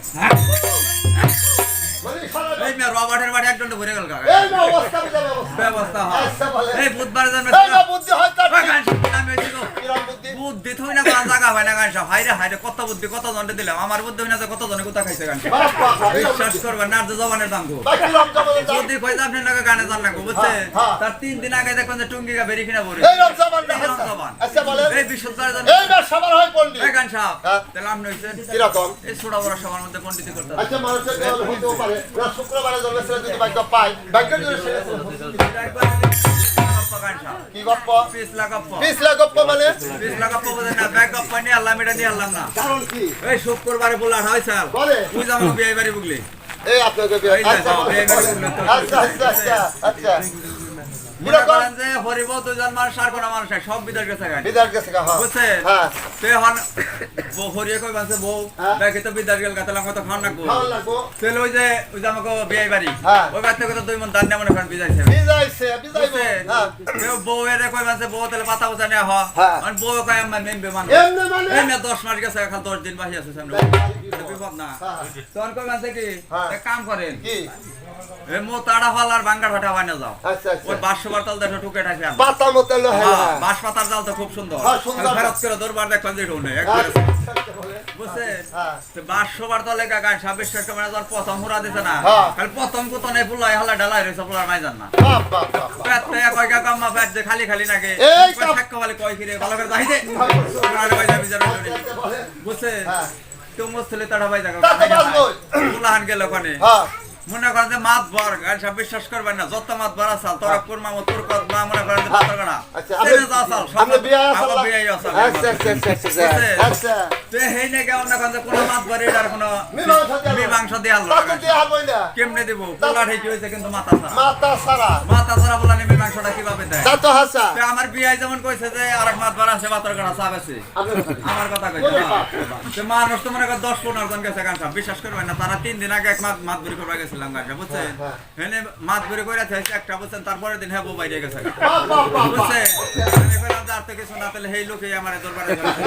A: মানে সারা
F: এই মেয়ে রবার্টের বাড়ি একজন ভরে গেল কাকা
A: এই না অবস্থা বুঝা ব্যবস্থা
F: ব্যবস্থা হয়
A: আচ্ছা বলে
F: এই বুধবার জন্মে
A: এই না বুদ্ধি হয় তার
F: গান সাহেব আমি হইছি গো।
A: কিরম বুদ্ধি
F: বুদ্ধি থই না কোন জায়গা হয় না গান সাহেব হাইরে হাইরে কত বুদ্ধি কত জনকে দিলাম আমার বুদ্ধি হই না যে কত জনে কোথা খাইছে গান সাহেব বিশ্বাস করবেন না আর যে জবানের দাম গো
A: বাকি রাম জমানে দাও
F: যদি কই আপনি নাকি গানে জান না গো বুঝছে
A: হ্যাঁ, হ্যাঁ।
F: তার 3 দিন আগে দেখবেন যে টুঙ্গিকা বেরি কিনা পড়ে
A: এই রাম জমান
F: এই রাম জবান।
A: আচ্ছা বলে
F: এই বিশ্ববিদ্যালয়ের জন্য
A: এই না সবার হয় পণ্ডিত
F: এই গান সাহেব
A: হ্যাঁ।
F: তাহলে আপনি হইছেন
A: কিরকম
F: এই ছোট বড় সবার মধ্যে পণ্ডিতি করতে হবে।
A: আচ্ছা মানুষের দেওয়াল হতেও পারে না শুক্রবারে জন্ম ছেলে যদি ভাগ্য পায় ভাগ্যের জন্য ছেলে কি গপ্প
F: পিছলা গপ্প
A: পিছলা গপ্প মানে
F: বোঝেন না ব্যাগ গপ্প নিয়ে আল্লাহ মেটা নিয়ে আল্লাহ না
A: কারণ কি
F: এই শুক্রবারে বললাম হয় স্যার
A: বলে
F: তুই যাবো বিয়ে বাড়ি বুগলি
A: এই আপনাকে
F: এই যে
A: আচ্ছা
F: যাও,
A: বলে।
F: এই বাড়ি বললে তো-
A: আচ্ছা আচ্ছা আচ্ছা আচ্ছা
F: মনে করেন যে হরিব দুজন মানুষ আর কোন মানুষ নাই, সব বিদেশ গেছে গান
A: বিদার গেছে কা হ্যাঁ
F: বুঝছেন
A: হ্যাঁ
F: তো এখন হরিয়ে কই বানছে বউ
A: হ্যাঁ।
F: দেখি তো বিদেশ গেল কাতলা কত খান লাগবো
A: ভালো লাগবো
F: তাহলে ওই যে আমাকে বিয়ে বাড়ি
A: হ্যাঁ।
F: ওই বাড়িতে কত 2 মন ধান নিয়ে মনে করেন বিজাইছে
A: বিজাইছে বিজাইবো হ্যাঁ
F: বউ এর কই বানছে বউ তাহলে পাতা উচা নেওয়া হ
A: হ্যাঁ।
F: আর বউ কই আমার মেনবে মান
A: এমনে মানে
F: এমনি 10 মাস গেছে এখন 10 দিন বাকি আছে সামনে বিপদ না
A: হ্যাঁ।
F: তখন কই বানছে কি
A: হ্যাঁ।
F: এক কাম করেন
A: কি
F: এ মো তাড়া ফালার বাঙ্গা ফাটা বানা যাও
A: আচ্ছা আচ্ছা
F: ওই 500 বার তাল দেখো টুকে ঠাকে আন
A: পাতা মতো লো হ্যাঁ
F: বাঁশ পাতার জাল তো খুব সুন্দর
A: হ্যাঁ, সুন্দর।
F: ফেরত করে দরবার দেখলাম যে ঢোনে একবার বুঝছে
A: হ্যাঁ।
F: তো 500 বার তলে গান 26 টাকা মানে যার প্রথম হুরা দিছে না
A: হ্যাঁ।
F: খালি প্রথম কত নেই ফুলাই হালা ঢালাই রইছে ফুলার নাই জান না
A: বাহ বাহ বাহ
F: পেট থেকে কয় গা কাম্মা পেট যে খালি খালি নাকি
A: এই
F: কয়
A: কাপ-
F: ঠাক্কা বলে কয় কিরে ভালো করে যাই দে আর কয় যাবি যারা বুঝছে
A: হ্যাঁ।
F: তো মুসলে তাড়া ভাই জায়গা
A: তা তো বাজবো।
F: ফুলাহান গেল ওখানে
A: হ্যাঁ
F: মনে করেন যে মাত ভর গান সব বিশ্বাস করবেন না যত মাত ভর আসাল তোরা কুরমা মত তোর কত মা মনে করেন যে পাতর গানা
A: আচ্ছা
F: সেনে যা আসাল সব
A: আপনি বিয়া আসাল
F: আমার বিয়ে আসাল
A: আচ্ছা আচ্ছা আচ্ছা আচ্ছা
F: বুঝছে?
A: আচ্ছা
F: তে হেই না কেমন না কোন কোন মাত ভর এটার কোন মীমাংসা দেয়াল
A: তাতে দিয়ে হবই না
F: কেমনে দেব পোলা ঠিক হইছে কিন্তু মাথা ছাড়া
A: মাতা সারা
F: মাথা ছাড়া বলা নি মীমাংসাটা কিভাবে দেয়
A: তা তো হাসা
F: তে আমার বিয়ে যেমন কইছে যে আরেক মাত ভর আছে পাতর গানা সাব আছে আমার কথা কইছে তে মানুষ তো মনে কর 10-15 জন গেছে গান সব বিশ্বাস করবেন না তারা 3 দিন আগে এক মাত ভরি করবা গেছিলাম গান বুঝছেন হেনে মাত ভরি কইরা থাইছে একটা বুঝছেন তারপরের দিন হেবো বাইরে গেছে
A: বাহ বাহ বাহ
F: বুঝছে আমি কইলাম যে আর তো কিছু না তাহলে হেই লোকই আমারে দরবারে গেছে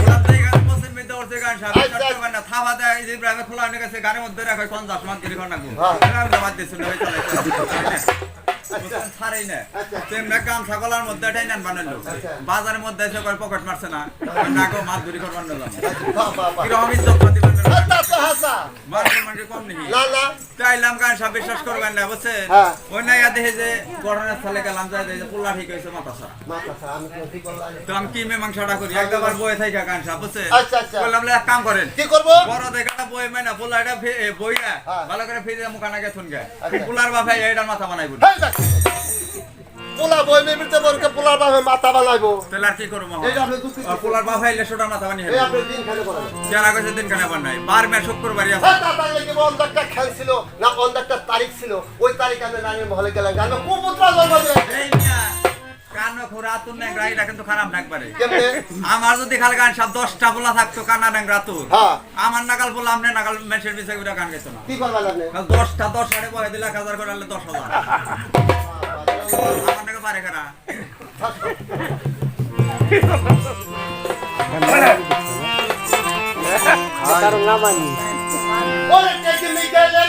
F: ওরা তো গান পছন্দ মিতে ওরতে গান সব বিশ্বাস করবেন না থাবা দেয় এই যে ইব্রাহিম খোলা হয়ে গেছে গানের মধ্যে রাখে 50 মাত ভরি করনা গো আমি বাদ দিছিল হই চলে ছাড়াই না তেমনি গান ছাগলার মধ্যে এটাই নেন বানালো বাজারের মধ্যে এসে কয় পকেট মারছে না না গো মাছ ধরি করবার না
A: বাহ বাহ বাহ
F: কিরকম ইজ্জত পাতি বানালো
A: তা তো হাসা
F: মানুষ মানে কম নেই
A: না না
F: চাইলাম গান সব বিশ্বাস করবেন না বুঝছেন
A: হ্যাঁ।
F: ওই না দেখে যে ঘটনার স্থলে গেলাম যাই যে পোলা ঠিক হয়েছে মাথা সারা
A: মাতা সারা আমি তো ঠিক বললাম
F: তো আমি কি মীমাংসাটা করি একবার বয়ে থাকা গান সব বুঝছেন
A: আচ্ছা, আচ্ছা।
F: বললাম এক কাম করেন
A: কি করব
F: বড় দেখাটা বই মানে পোলা এটা বইরা
A: হ্যাঁ।
F: ভালো করে ফিরে মুখানা গে থুন গে
A: আচ্ছা।
F: পোলার বাপে এইটার মাথা বানাইব
A: হেই দেখ পোলা বই মেমিতে বরকে পোলার বাপে মাথা বানাইবো
F: তাহলে আর কি করবো
A: এইটা আপনি দুঃখ
F: পোলার বাপে এলে সোটা মাথা বানিয়ে
A: এই আপনি দিন খালি করেন
F: কেন কইছে দিন কেন বানাই বার মে শুক্রবারই আছে
A: হ্যাঁ তাতা কি অন্ধ একটা খেল ছিল না অন্ধ একটা তারিখ ছিল ওই তারিখ আমি নানির মহলে গেলাম জানো কুপুত্রা জন্ম দিলে
F: এই মিয়া কানো খোরা তুন না গাড়িটা কিন্তু খারাপ লাগবারে
A: কেমনে
F: আমার যদি খালি গান সব 10টা পোলা থাকতো কানা নাংরা তুর
A: হ্যাঁ
F: আমার নাগাল বললাম আপনি নাগাল মেশের বিষয় করে গান গাইতো না
A: কি করবা লাগবে
F: 10টা 10 সাড়ে বয়ে দিলে 1000 করে আনলে 10,000 আমার নাকি পারে কারা
G: তার নাম আনি
A: ওরে কে মিকেলে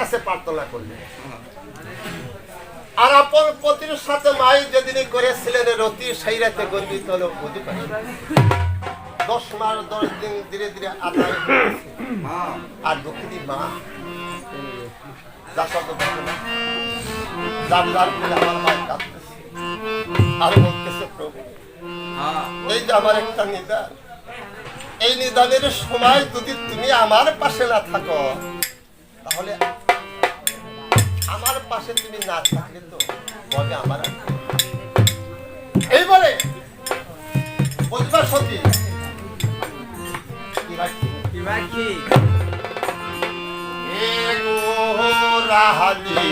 A: কাছে প্রার্থনা করলেন। আর আপন পতির সাথে মাই যেদিনই করেছিলেন রতি সেই রাতে গন্ডিত হলো অধিকারী। 10 মাস 10 দিন ধীরে ধীরে আদায় হয়েছে। আর দুঃখিনী মা যার শব্দ দেখো না, যার যার করে আমার মায়ের কাঁদতেছে আর বলতেছে প্রভু এই যে আমার একটা নিদান, এই নিদানের সময় যদি তুমি আমার পাশে না থাকো তাহলে আমার পাশে তুমি না থাকলে তো বলে আমার এই বলে বুঝবার সত্যি
F: কি ভাই কি
A: রাহালি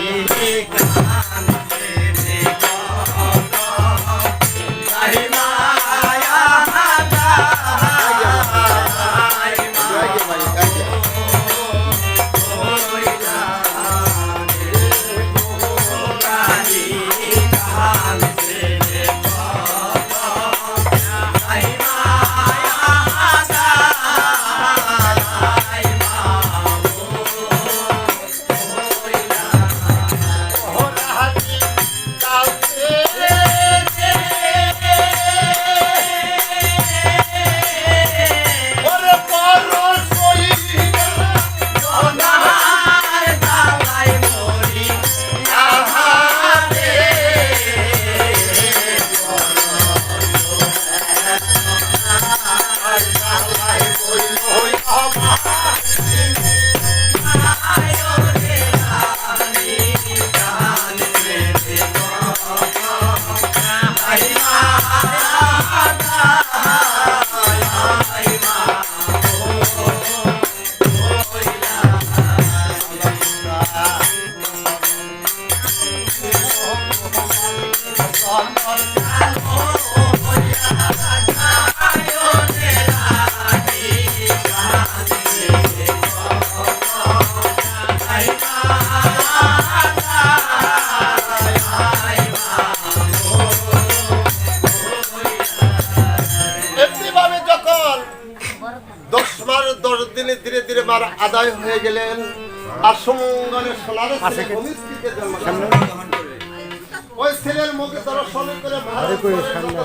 A: ধীরে ধীরে মার আদায় হয়ে গেলেন। আর সুমঙ্গলে সোনার ছেলে ভূমিষ্ঠিতে জন্মগ্রহণ করলেন। ওই ছেলের মুখে দর্শন করে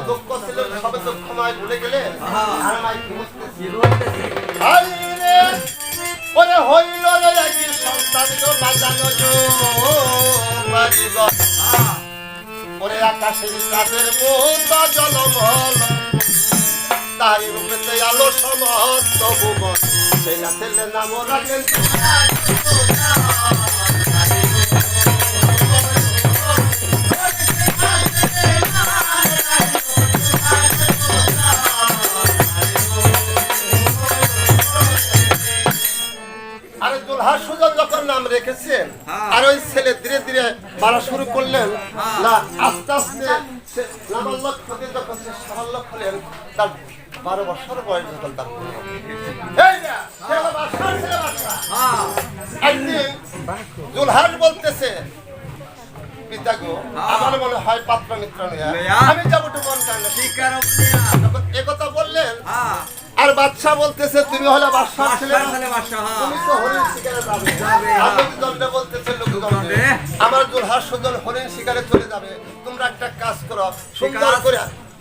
A: দুঃখ ছিলেন সবে তো ক্ষমায় ভুলে গেলেন। আর মাই ওরে হইল একই সন্তান বাজানো ওরে আকাশের চাঁদের মতো জলমল তারি রূপেতে আলো সমস্ত ভুবন সেই না ছেলে নাম রাখেন আরে দুলহা সুজন যখন নাম রেখেছেন আর ওই ছেলে ধীরে ধীরে মারা শুরু করলেন না আস্তে আস্তে নাবালক হতে যখন সে সাবালক হলেন তার 12 বছর বয়স যখন তার একদিন দুলহার বলতেছে পিতা গো আমার মনে হয় পাত্র মিত্র আমি যাবো তো মন কারণ একথা বললেন। আর বাদশা বলতেছে তুমি হলে বাদশার ছেলে তুমি তো হরিণ শিকারে যাবে আর লোকদণ্ডে বলতেছে লোকদণ্ডে আমার দুলহার সুজন হরিণ শিকারে চলে যাবে। তোমরা একটা কাজ করো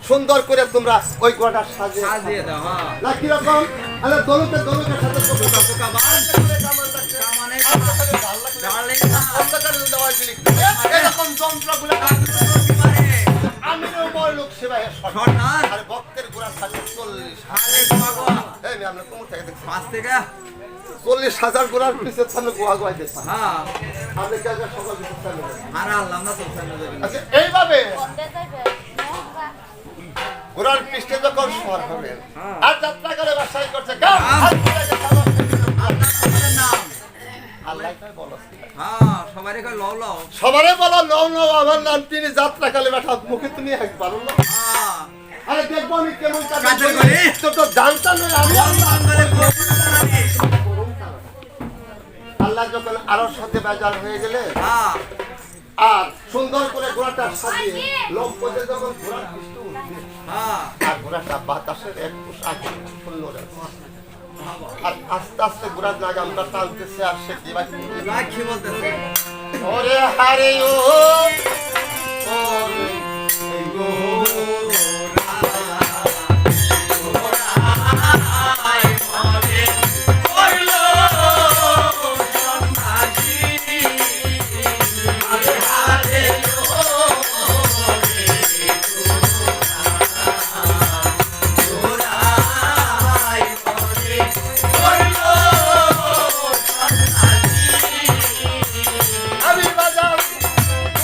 A: সুন্দর করে তোমরা ওই গোটা সাজিয়ে দাও না কিরকম আরে দলুকে সাথে এরকম যন্ত্রগুলো আমি লোক সেবাই আর ভক্তের গোড়া সাথে 40,000 গোড়ার পিছের সামনে গোয়া গোয়া দিচ্ছে আপনি এইভাবে ঘোড়ার পৃষ্ঠে যখন সর হবেন আর যাত্রা করে বাসাই করছে সবারে বলো লও লও আমার নাম তিনি যাত্রাকালে বেটা মুখে তুমি একবার আরে দেখবো আমি কেমন তো জানতাম আমি আল্লাহ যখন আরো সাথে বেজার হয়ে গেলে আর সুন্দর করে ঘোড়াটা সাজিয়ে লোক পথে যখন ঘোড়ার পৃষ্ঠ উঠবে আর ঘোড়াটা বাতাসের এক পোশাক শূন্য আর আস্তে আস্তে ঘোড়ার লাগামটা টানতেছে আর সে কি
F: রাখি বলতেছে
A: ওরে হারে ও ওরে গো আমি বাজার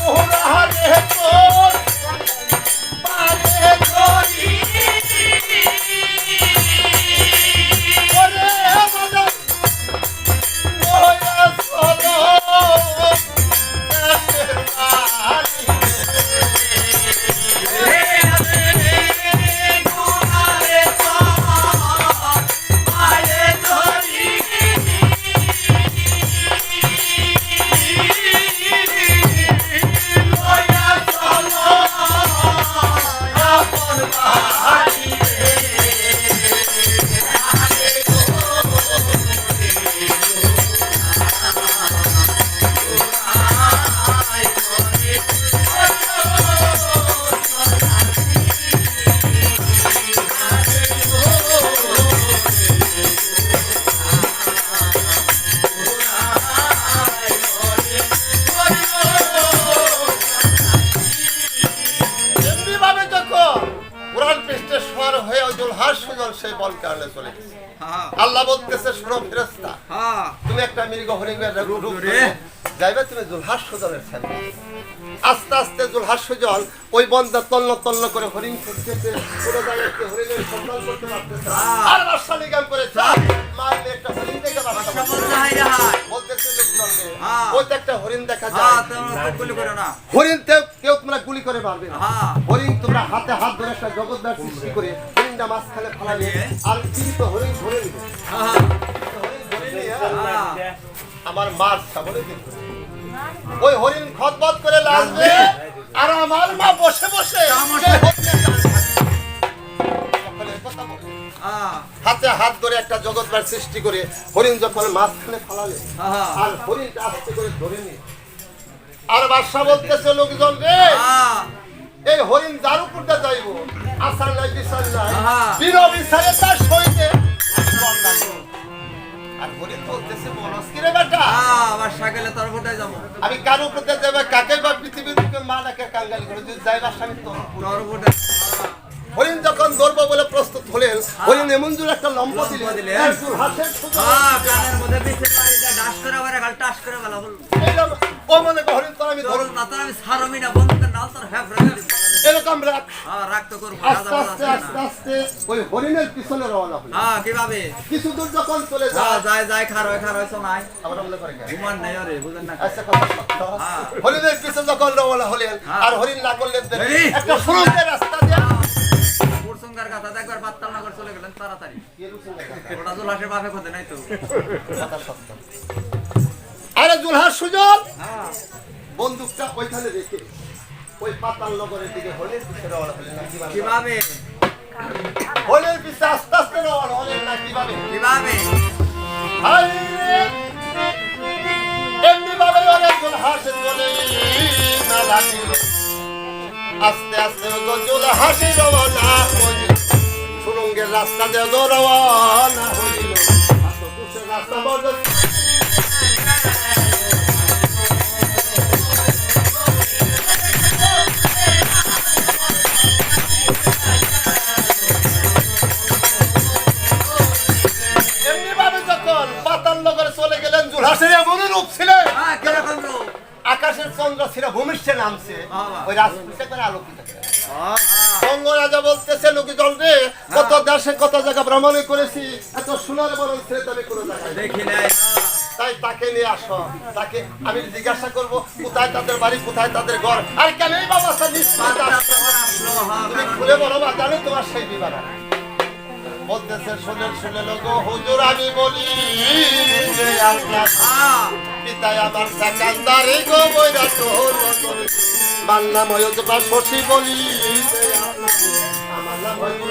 A: ওরা হারে তোর পারে ধরি ওরে বাজার ওয়া সলো দেশের বাড়ি এমনিভাবে যখন কোরআন পৃষ্ঠে স্বর হয়ে জুলহার সুজন সেই বল কারণে চলে গেছে।
F: হ্যাঁ
A: আল্লাহ বলতেছে শোনো ফেরেশতা
F: হ্যাঁ
A: তুমি একটা মৃগ হরিণের রূপ
F: ধরে
A: ধরে যাইবে তুমি জুলহাস সুজনের সামনে আস্তে আস্তে জুলহাস সুজন ওই বন্দা তন্ন তন্ন করে হরিণ খুঁজতেছে কোনো জায়গায় কি হরিণের সন্ধান করতে পারতেছে না। আর বাদশা নিগাম করে মারলে একটা হরিণ দেখে বাদশা
F: বলতে হাই রে হাই
A: বলতেছে লোকজন
F: হ্যাঁ।
A: ওই তো একটা হরিণ দেখা
F: হ্যাঁ
A: যায়
F: তোমরা তো গুলি করো না
A: হরিণ কেউ তোমরা গুলি করে মারবে না
F: হ্যাঁ
A: হরিণ তোমরা হাতে হাত ধরে একটা জগৎদার সৃষ্টি করে হরিণটা মাঝখানে ফেলালে আর কিন্তু হরিণ ধরে নিবে
F: হ্যাঁ
A: হরিণ ধরে নিয়ে
F: হ্যাঁ
A: আমার মার সামনে দেখবে ওই হরিণ খতবত করে লাগবে আর আমার মা বসে বসে সেই হরিণের গান গাইবে। সকলের কথা বলে।
F: হ্যাঁ
A: হাতে হাত ধরে একটা জগৎদার সৃষ্টি করে হরিণ যখন মাঝখানে ফেলালে
F: হ্যাঁ
A: আর হরিণটা আস্তে করে ধরে নিয়ে আর বাদশা বলতেছে লোকজন রে
F: হ্যাঁ
A: এই হরিণ যার উপরটা যাইব আসার নাই বিচার নাই
F: হ্যাঁ।
A: বিনা বিচারে তার সইতে আর হরিণ বলতেছে বলস কি রে বেটা
F: হ্যাঁ আবার সাইকেলে তোর কোথায় যাবো
A: আমি কার উপরতে যাবে কাকে বা পৃথিবীর বুকে মা ডাকে কাঙ্গালি করে যদি যাইবার স্বামী তো
F: তোর কোথায়
A: হরিণ যখন ধরবো বলে প্রস্তুত হলেন হরিণ এমন জোর একটা লম্ব
F: লম্ব
A: দিলেন
F: দিলেন।
A: একজন হাসের সোজা
F: হ্যাঁ কানের মধ্যে পিছে পাড়িটা ডাস করে আবার গাল টাস করে গেল বল
A: এইরকম ও মনে করে হরিণ তো আমি
F: তোর
A: ধরুন
F: না তোর আমি সারমি না বন্ধুদের নাল তোর হ্যাঁ রাখ
A: এরকম রাখ
F: হ্যাঁ রাখ তো করবো
A: আস্তে আস্তে আস্তে আস্তে ওই হরিণের পিছনে রওনা হলো
F: হ্যাঁ কিভাবে
A: কিছু দূর যখন চলে
F: হ্যাঁ
A: যায়
F: যায় খারয় শোনাই
A: আবার মনে করে কেন?
F: ঘুমান নাই আরে বুঝেন না
A: আচ্ছা, কথা সত্য।
F: হ্যাঁ।
A: হরিণের পিছনে যখন রওনা হলেন
F: হ্যাঁ।
A: আর হরিণ না করলেন দেরি।
F: দেরি।
A: একটা সুরঙ্গের রাস্তা দিয়ে
F: পুরসঙ্গার কথা একবার বাত্তাল নগর চলে গেলেন তাড়াতাড়ি
A: কি রুসুঙ্গের রাস্তা?
F: ওটা জোলাসের বাপে খোঁজে নাই তো
A: কথা সত্য। আরে জুলহার সুজন
F: হ্যাঁ
A: বন্দুকটা ওইখানে রেখে ওই পাতাল নগরের দিকে হরিণের পিছনে রওনা হলেন না কিভাবে?
F: কিভাবে
A: হরিণের পিছে আস্তে আস্তে রওনা হলেন না কিভাবে?
F: কিভাবে
A: হায় রে, এমনিভাবে ওরে জুলহাস চলে না লাগিল। আস্তে আস্তে জুলহাসি রওনা হইল সুরঙ্গের রাস্তা দিয়ে রওনা হইল রাস্তা বন্ধ এমনিভাবে যখন পাতাল নগরে চলে গেলেন জুলহাসের এমনই রূপ ছিলেন
F: হ্যাঁ কিরকম রূপ
A: আকাশের চন্দ্র ছিল ভূমিষ্ঠে নামছে
F: বাবা।
A: ওই রাজপুতে করে আলোকিত করে
F: হ্যাঁ
A: বঙ্গ রাজা বলতেছে লোকজন রে কত দেশে কত জায়গা ভ্রমণে করেছি এত সোনার বরণ ছেড়ে তবে কোনো জায়গায় নেই।
F: দেখি নাই
A: তাই তাকে নিয়ে আসো তাকে আমি জিজ্ঞাসা করব কোথায় তাদের বাড়ি কোথায় তাদের ঘর আর কেন এই বাবা তুমি খুলে বলো বা জানো তোমার সেই বিবাহ বলতেছে শুনে লোক হুজুর আমি বলি যে আপনার পিতায় আমার সেকান্দারে গো বইরা তোর বাংলা ময়ূর শশী বলি যে আমার নাম হইল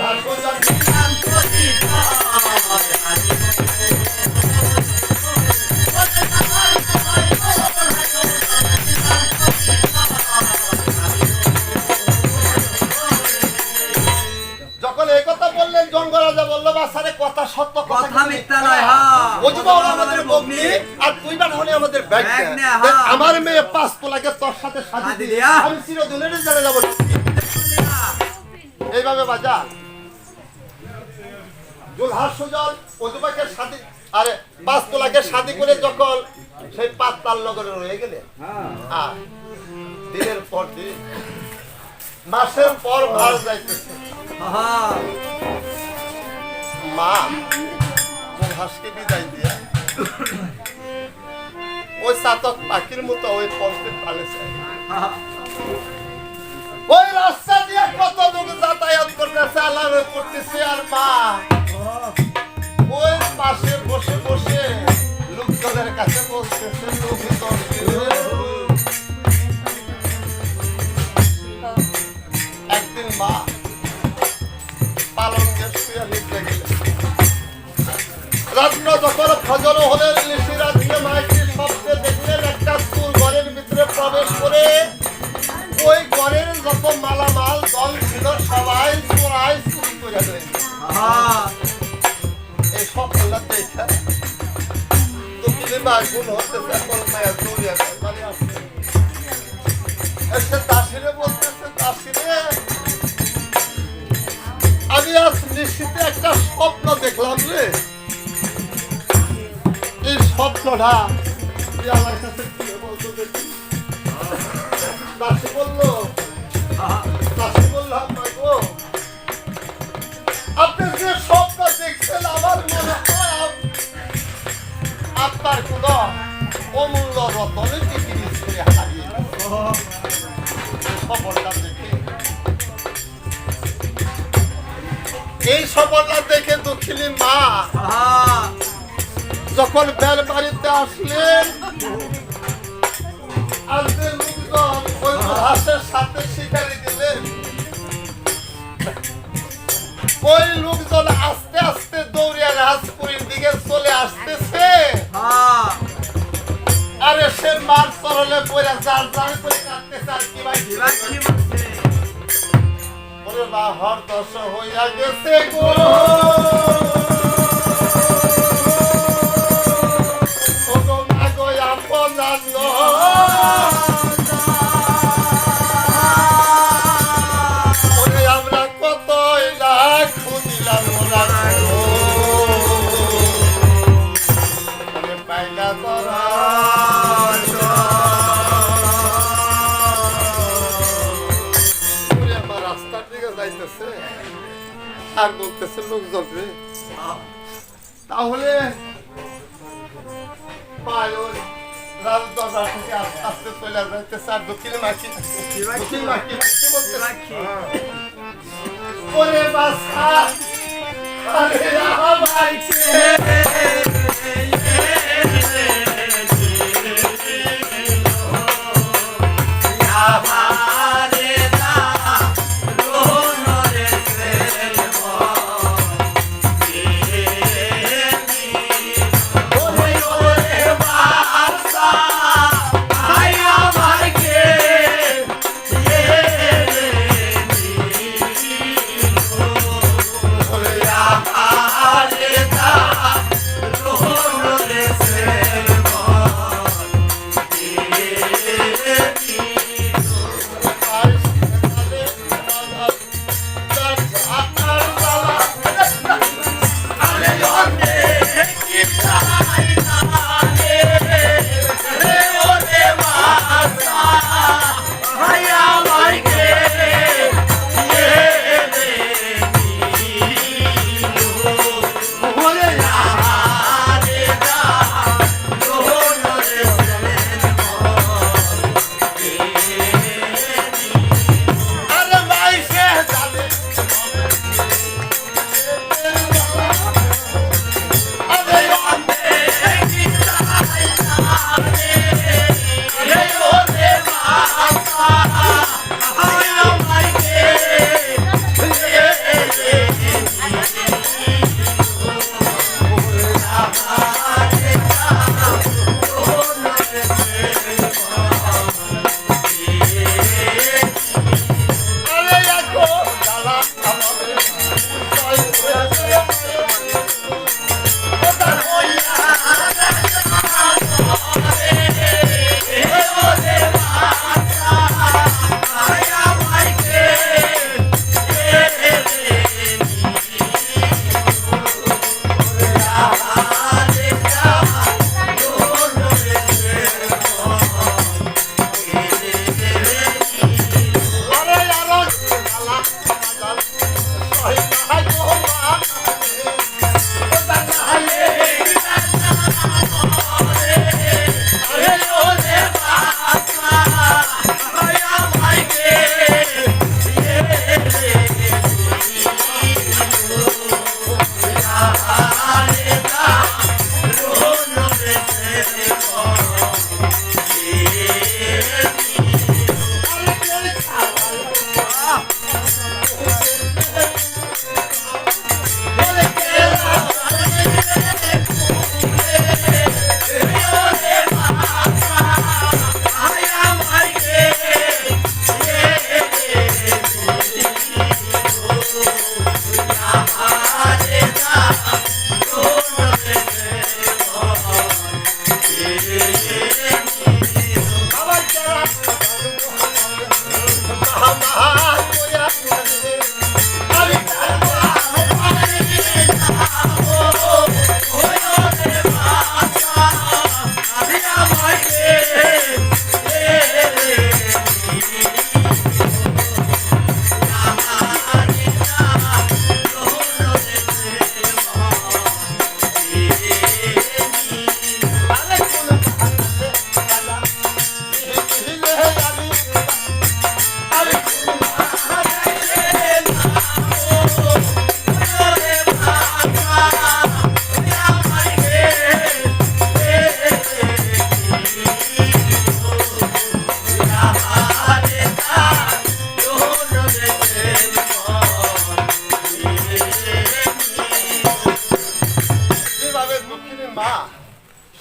A: যখন এই কথা বললেন জঙ্গরাজা বললো বাসারে কথা সত্য
F: কথা মিথ্যা নয়, হ্যাঁ।
A: ওজিবা হলো আমাদের বগ্নি আর তুই বান হলে আমাদের ব্যাগ
F: ব্যাগনা, হ্যাঁ।
A: আমার মেয়ে 5 তোলাকে তোর সাথে সাথে
F: সাথে
A: দিলি
F: দিয়া।
A: আমি চিরদিনের জেলে যাব এইভাবে বাজা জুলহাস সুজন ওজিবাকে সাথে আরে 5 তোলাকে শাদি করে যখন সেই 5 তাল নগরে রয়ে গেলে আর দিনের পর দিন মাসের পর মাস যাইতেছে
F: হ্যাঁ।
A: মা হাসকে বিদায় দিয়া ওই চাতক পাখির মতো ওই পথে পালেছে ওই রাস্তা দিয়ে কত লোক যাতায়াত করতেছে আলাদা করতেছে আর মা ওই পাশে বসে বসে লোকজনের কাছে বলতেছে লোকজন একদিন মা পালনকে শুয়ে নিতে গেলে রাত্র যখন ফজর হলে নিশিরা দিয়ে মাইকে শব্দে দেখলেন একটা চুর ঘরের ভিতরে প্রবেশ করে ওই ঘরের যত মালামাল দল ছিল সবাই চোরাই চুরি করে রয়েছে এই সব খেলা দেখে তো কিলিমা গুণ হতেছে এখন মায়া চৌরিয়া মানে আসছে এসে দাসিরে বলতেছে দাসিরে আমি আজ নিশ্চিত একটা স্বপ্ন দেখলাম রে এই স্বপ্নটা তুই আমার কাছে খুলে বলতো দেখি দাসী বললো গো আপনি যে স্বপ্ন দেখছেন আমার মনে হয় আপনার কোন অমূল্য রতনে বিক্রি করে হারিয়ে খবরটা দেখে এই সফলতা দেখে দক্ষিণী মা যখন বেল বাড়িতে আসলেন আর যে লোকজন ওই হাঁসের সাথে শিকারি দিলেন ওই লোকজন আস্তে আস্তে দৌড়িয়া রাজপুরীর দিকে চলে আসতেছে আরে সে মার চরলে পড়ে যার যার করে কাটতেছে আর কি ভাই ওরে বাহর দশ হইয়া গেছে গো ও গো না গো আপন জানো ওরে আমরা কত লাখ খুঁজিলাম ওরা ওরে পাইলা তোরা রাস্তার দিকে যাইতেছে আর বলতেছে লোকজন রে তাহলে দরবার থেকে আস্তে আস্তে চলে যাইতেছে আর দক্ষিণে মাখি বলতে ওরে বাসা আরে আমাকে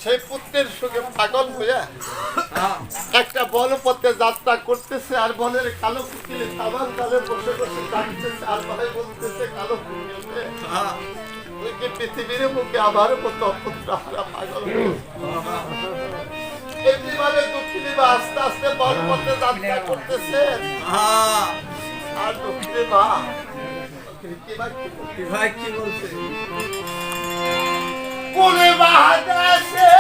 A: সেই পুত্রের সঙ্গে পাগল হয়ে একটা বনপথে যাত্রা করতেছে আর বনের কালো কুকিলে সাবান তালে বসে বসে কাটতেছে আর ভাই বলতেছে কালো কুকিলে পৃথিবীর মুখে আমার মতো অপুত্র হারা পাগল এমনিভাবে দুঃখিনী মা আস্তে আস্তে বনপথে যাত্রা করতেছে আর দুঃখিনী মা কি বলছে কোলে বাহাদাসে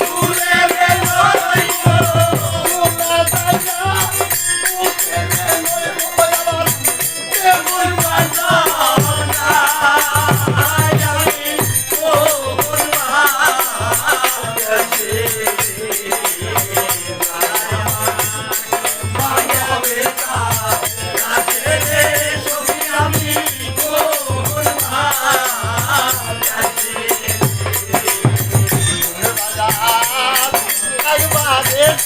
A: Dule Hare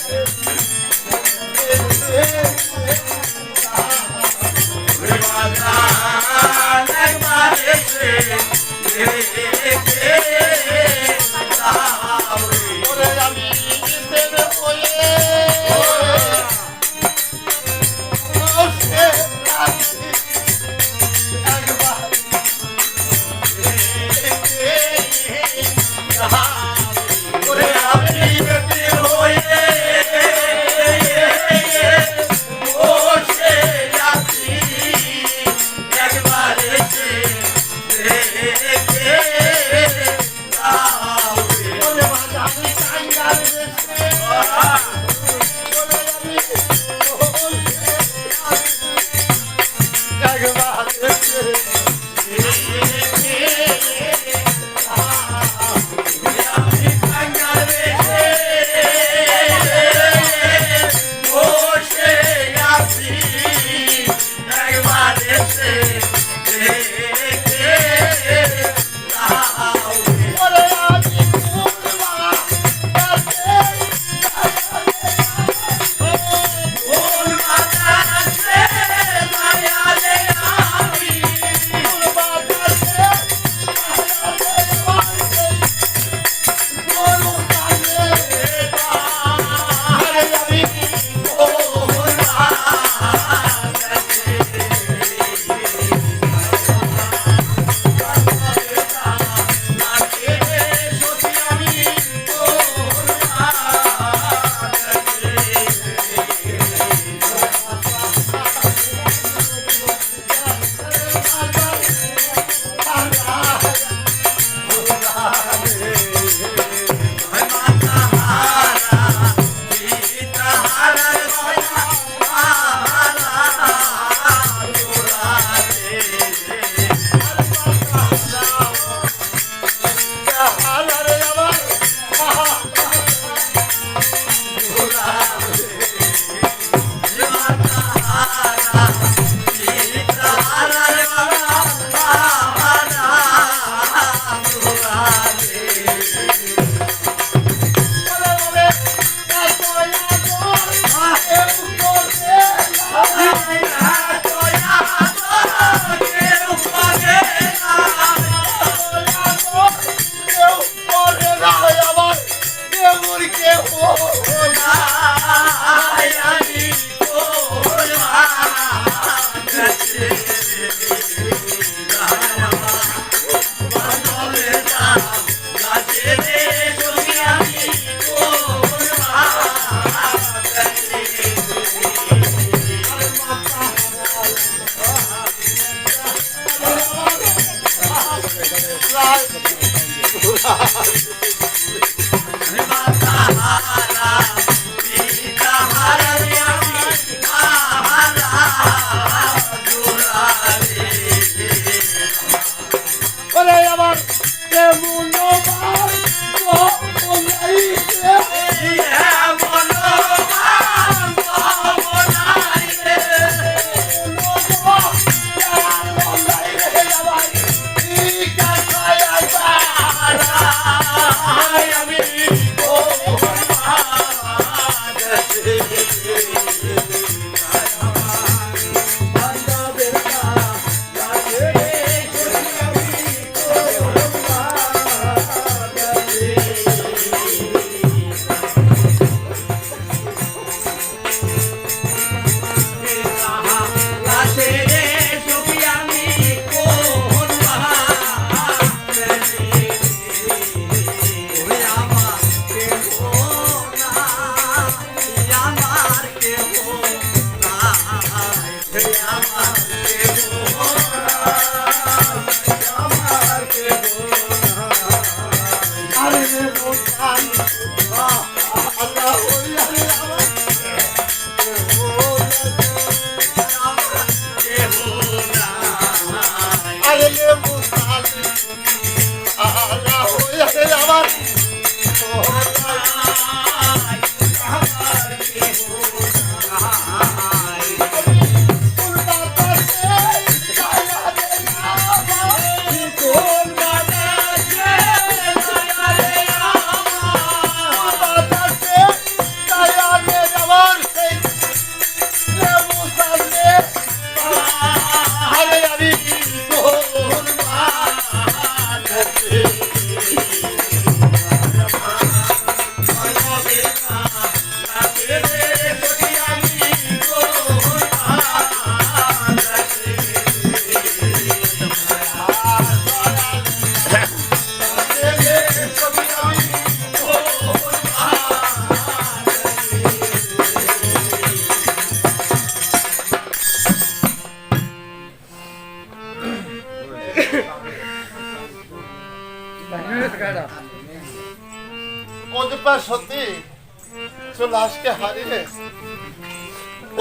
A: লাশকে হারিয়ে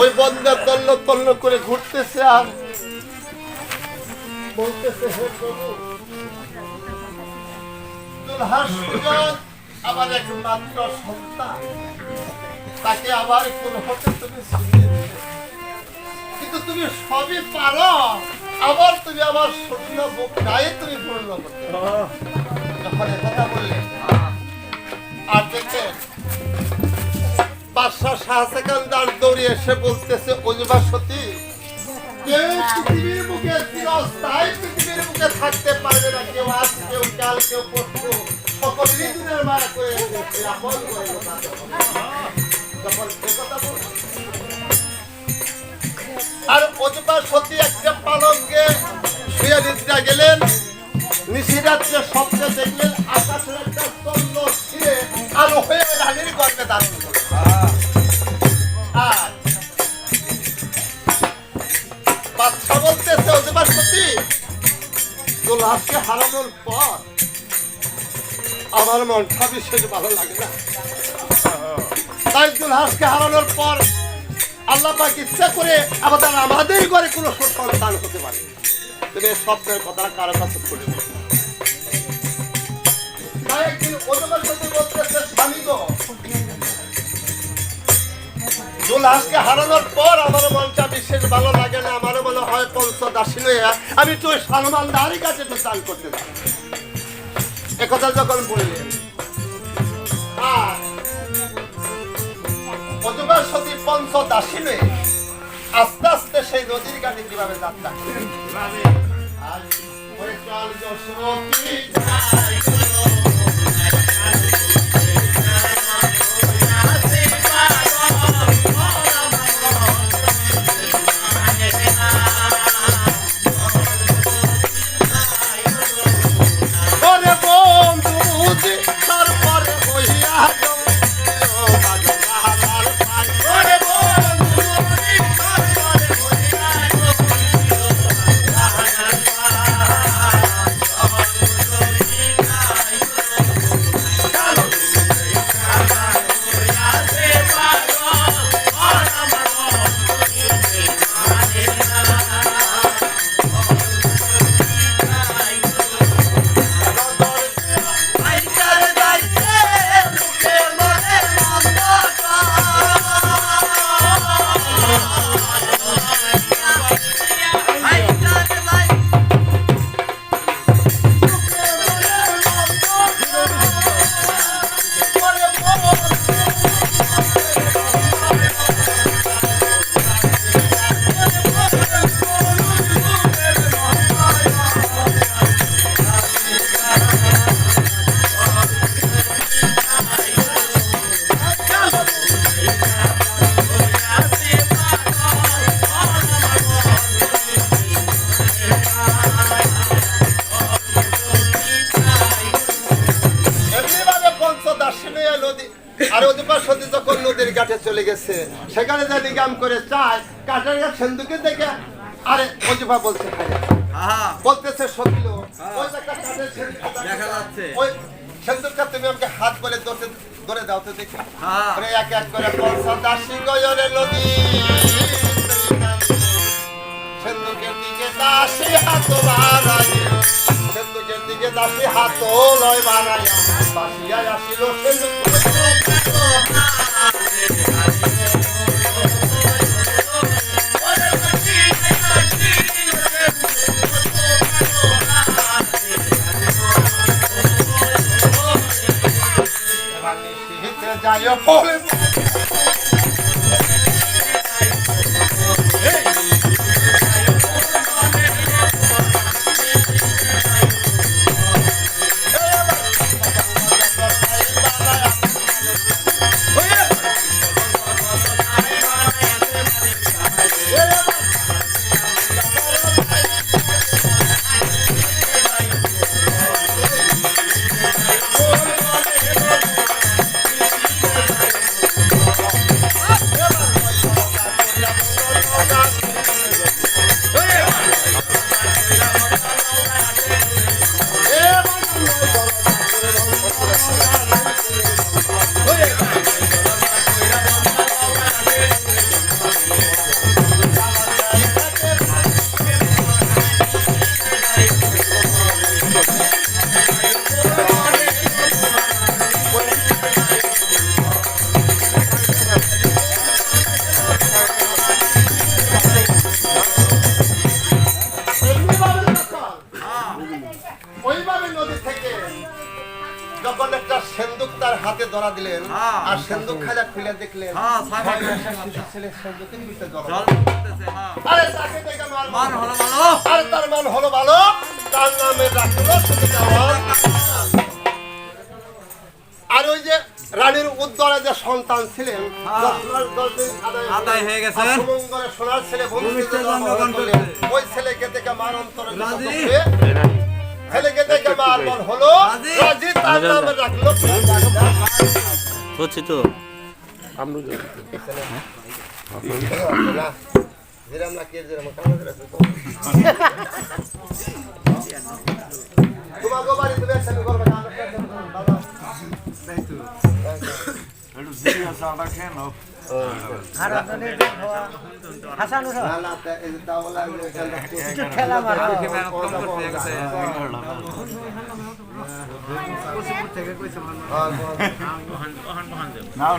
A: ওই বন্ধের তল্ল তল্ল করে ঘুরতেছে আর বলতেছে হে প্রভু দুলহার সুজন আমার একমাত্র সন্তান তাকে আবার কোন হতে তুমি ছিনিয়ে দিলে। কিন্তু তুমি সবই পারো আবার তুমি আমার স্বপ্ন বুক গায়ে তুমি পূর্ণ করতে পারো। যখন কথা বললে আর দেখেন বাদশাহ শাহজাহান দৌড়ে এসে বলতেছে অজুবা সতী কেউ পৃথিবীর বুকে চিরস্থায়ী পৃথিবীর বুকে থাকতে পারবে না, কেউ আজ কেউ কাল কেউ পরশু সকলেরই দিনের মায়া করে রেখেছে, আপন করে বোঝাতে হবে। যখন সে কথা বলল আর অজুবা সতী একটা পালঙ্কে শুয়ে নিদ্রা গেলেন। নিশিরাত্রে স্বপ্নে দেখলেন আকাশের একটা চন্দ্র ছিঁড়ে আলো হয়ে রানীর গর্ভে ধারণ করল। আর বাদশা বলতেছে অজুবা সতী দুলহাকে হারানোর পর আমার মনটা বিশেষ ভালো লাগে না, তাই দুলহাকে হারানোর পর আল্লাহ পাক ইচ্ছা করে আমাদের ঘরে কোনো সন্তান হতে পারে। তুমি স্বপ্নের কথা কারো কাছে বলে দেবে। তাই একদিন অজুবা সতী বলতেছে স্বামী গো দুলহাকে হারানোর পর আমার মনটা বিশেষ ভালো লাগে না, আমার মনে হয় পঞ্চদাসী নয় আমি তো সালমান দাঁড়ির কাছে তো চাল করতে চাই। একথা যখন বললেন আর অজুবা সতী পঞ্চদাসী নয় আস্তে আস্তে সেই নদীর ঘাটে কিভাবে যাত্রা আর ওই চল যশোরী চলে গেছে সেখানে যদি গাম করে চায় কাটার সিন্ধুকে দেখে আরে অজুবা বলছে বলতেছে সকিল ওই একটা কাঠের
F: দেখা যাচ্ছে
A: ওই সিন্ধুকটা তুমি আমাকে হাত বলে ধরে দাও তো দেখি আরে এক এক করে পঞ্চদাসী গয়রে নদী সিন্ধুকের দিকে দাসী হাত বাড়াই সিন্ধুকের দিকে দাসী হাত লয় বাড়াই বাসিয়া আসিল সিন্ধুক যায় বলে ধরা দিলেন
F: হ্যাঁ।
A: আর সিন্ধুক খাইলা খুলে দেখলেন
F: হ্যাঁ, ছয় মাস
A: 6 মাসের শিশু ছেলে সিন্ধুকের ভিতরে ধরা
F: জল
A: দিলেন।
F: করতেছে, হ্যাঁ।
A: আরে তাকে দেখে
F: মান
A: মান
F: হলো ভালো।
A: আরে তার মান হলো ভালো, তার নামে রাখলো শুধু দেওয়ার। আর ওই যে রানীর উদ্দরে যে সন্তান ছিলেন,
F: হ্যাঁ।
A: 10 মাস 10 দিন
F: আদায় হয়ে গেছে।
A: আর সুমঙ্গলের সোনার ছেলে ভূমিষ্ঠে জন্মগ্রহণ করলেন। ওই ছেলেকে দেখে মান অন্তরে
F: রাজি?
A: ছেলেকে দেখে মান মন হলো
F: রাজি?
A: রাজি, তার নামে রাখলো
B: বুঝছি তো
A: না, যেরাম না কে যেরাম কামড় করে আছে তো। তোমাকে বাড়ি তুমি একসাথে করবে না, আমরা একসাথে করবো, বাবা। না, না, এই যে তাওলা, এখানটা
F: দেখে মেহনত কম করতে গেছে।
A: হ্যাঁ,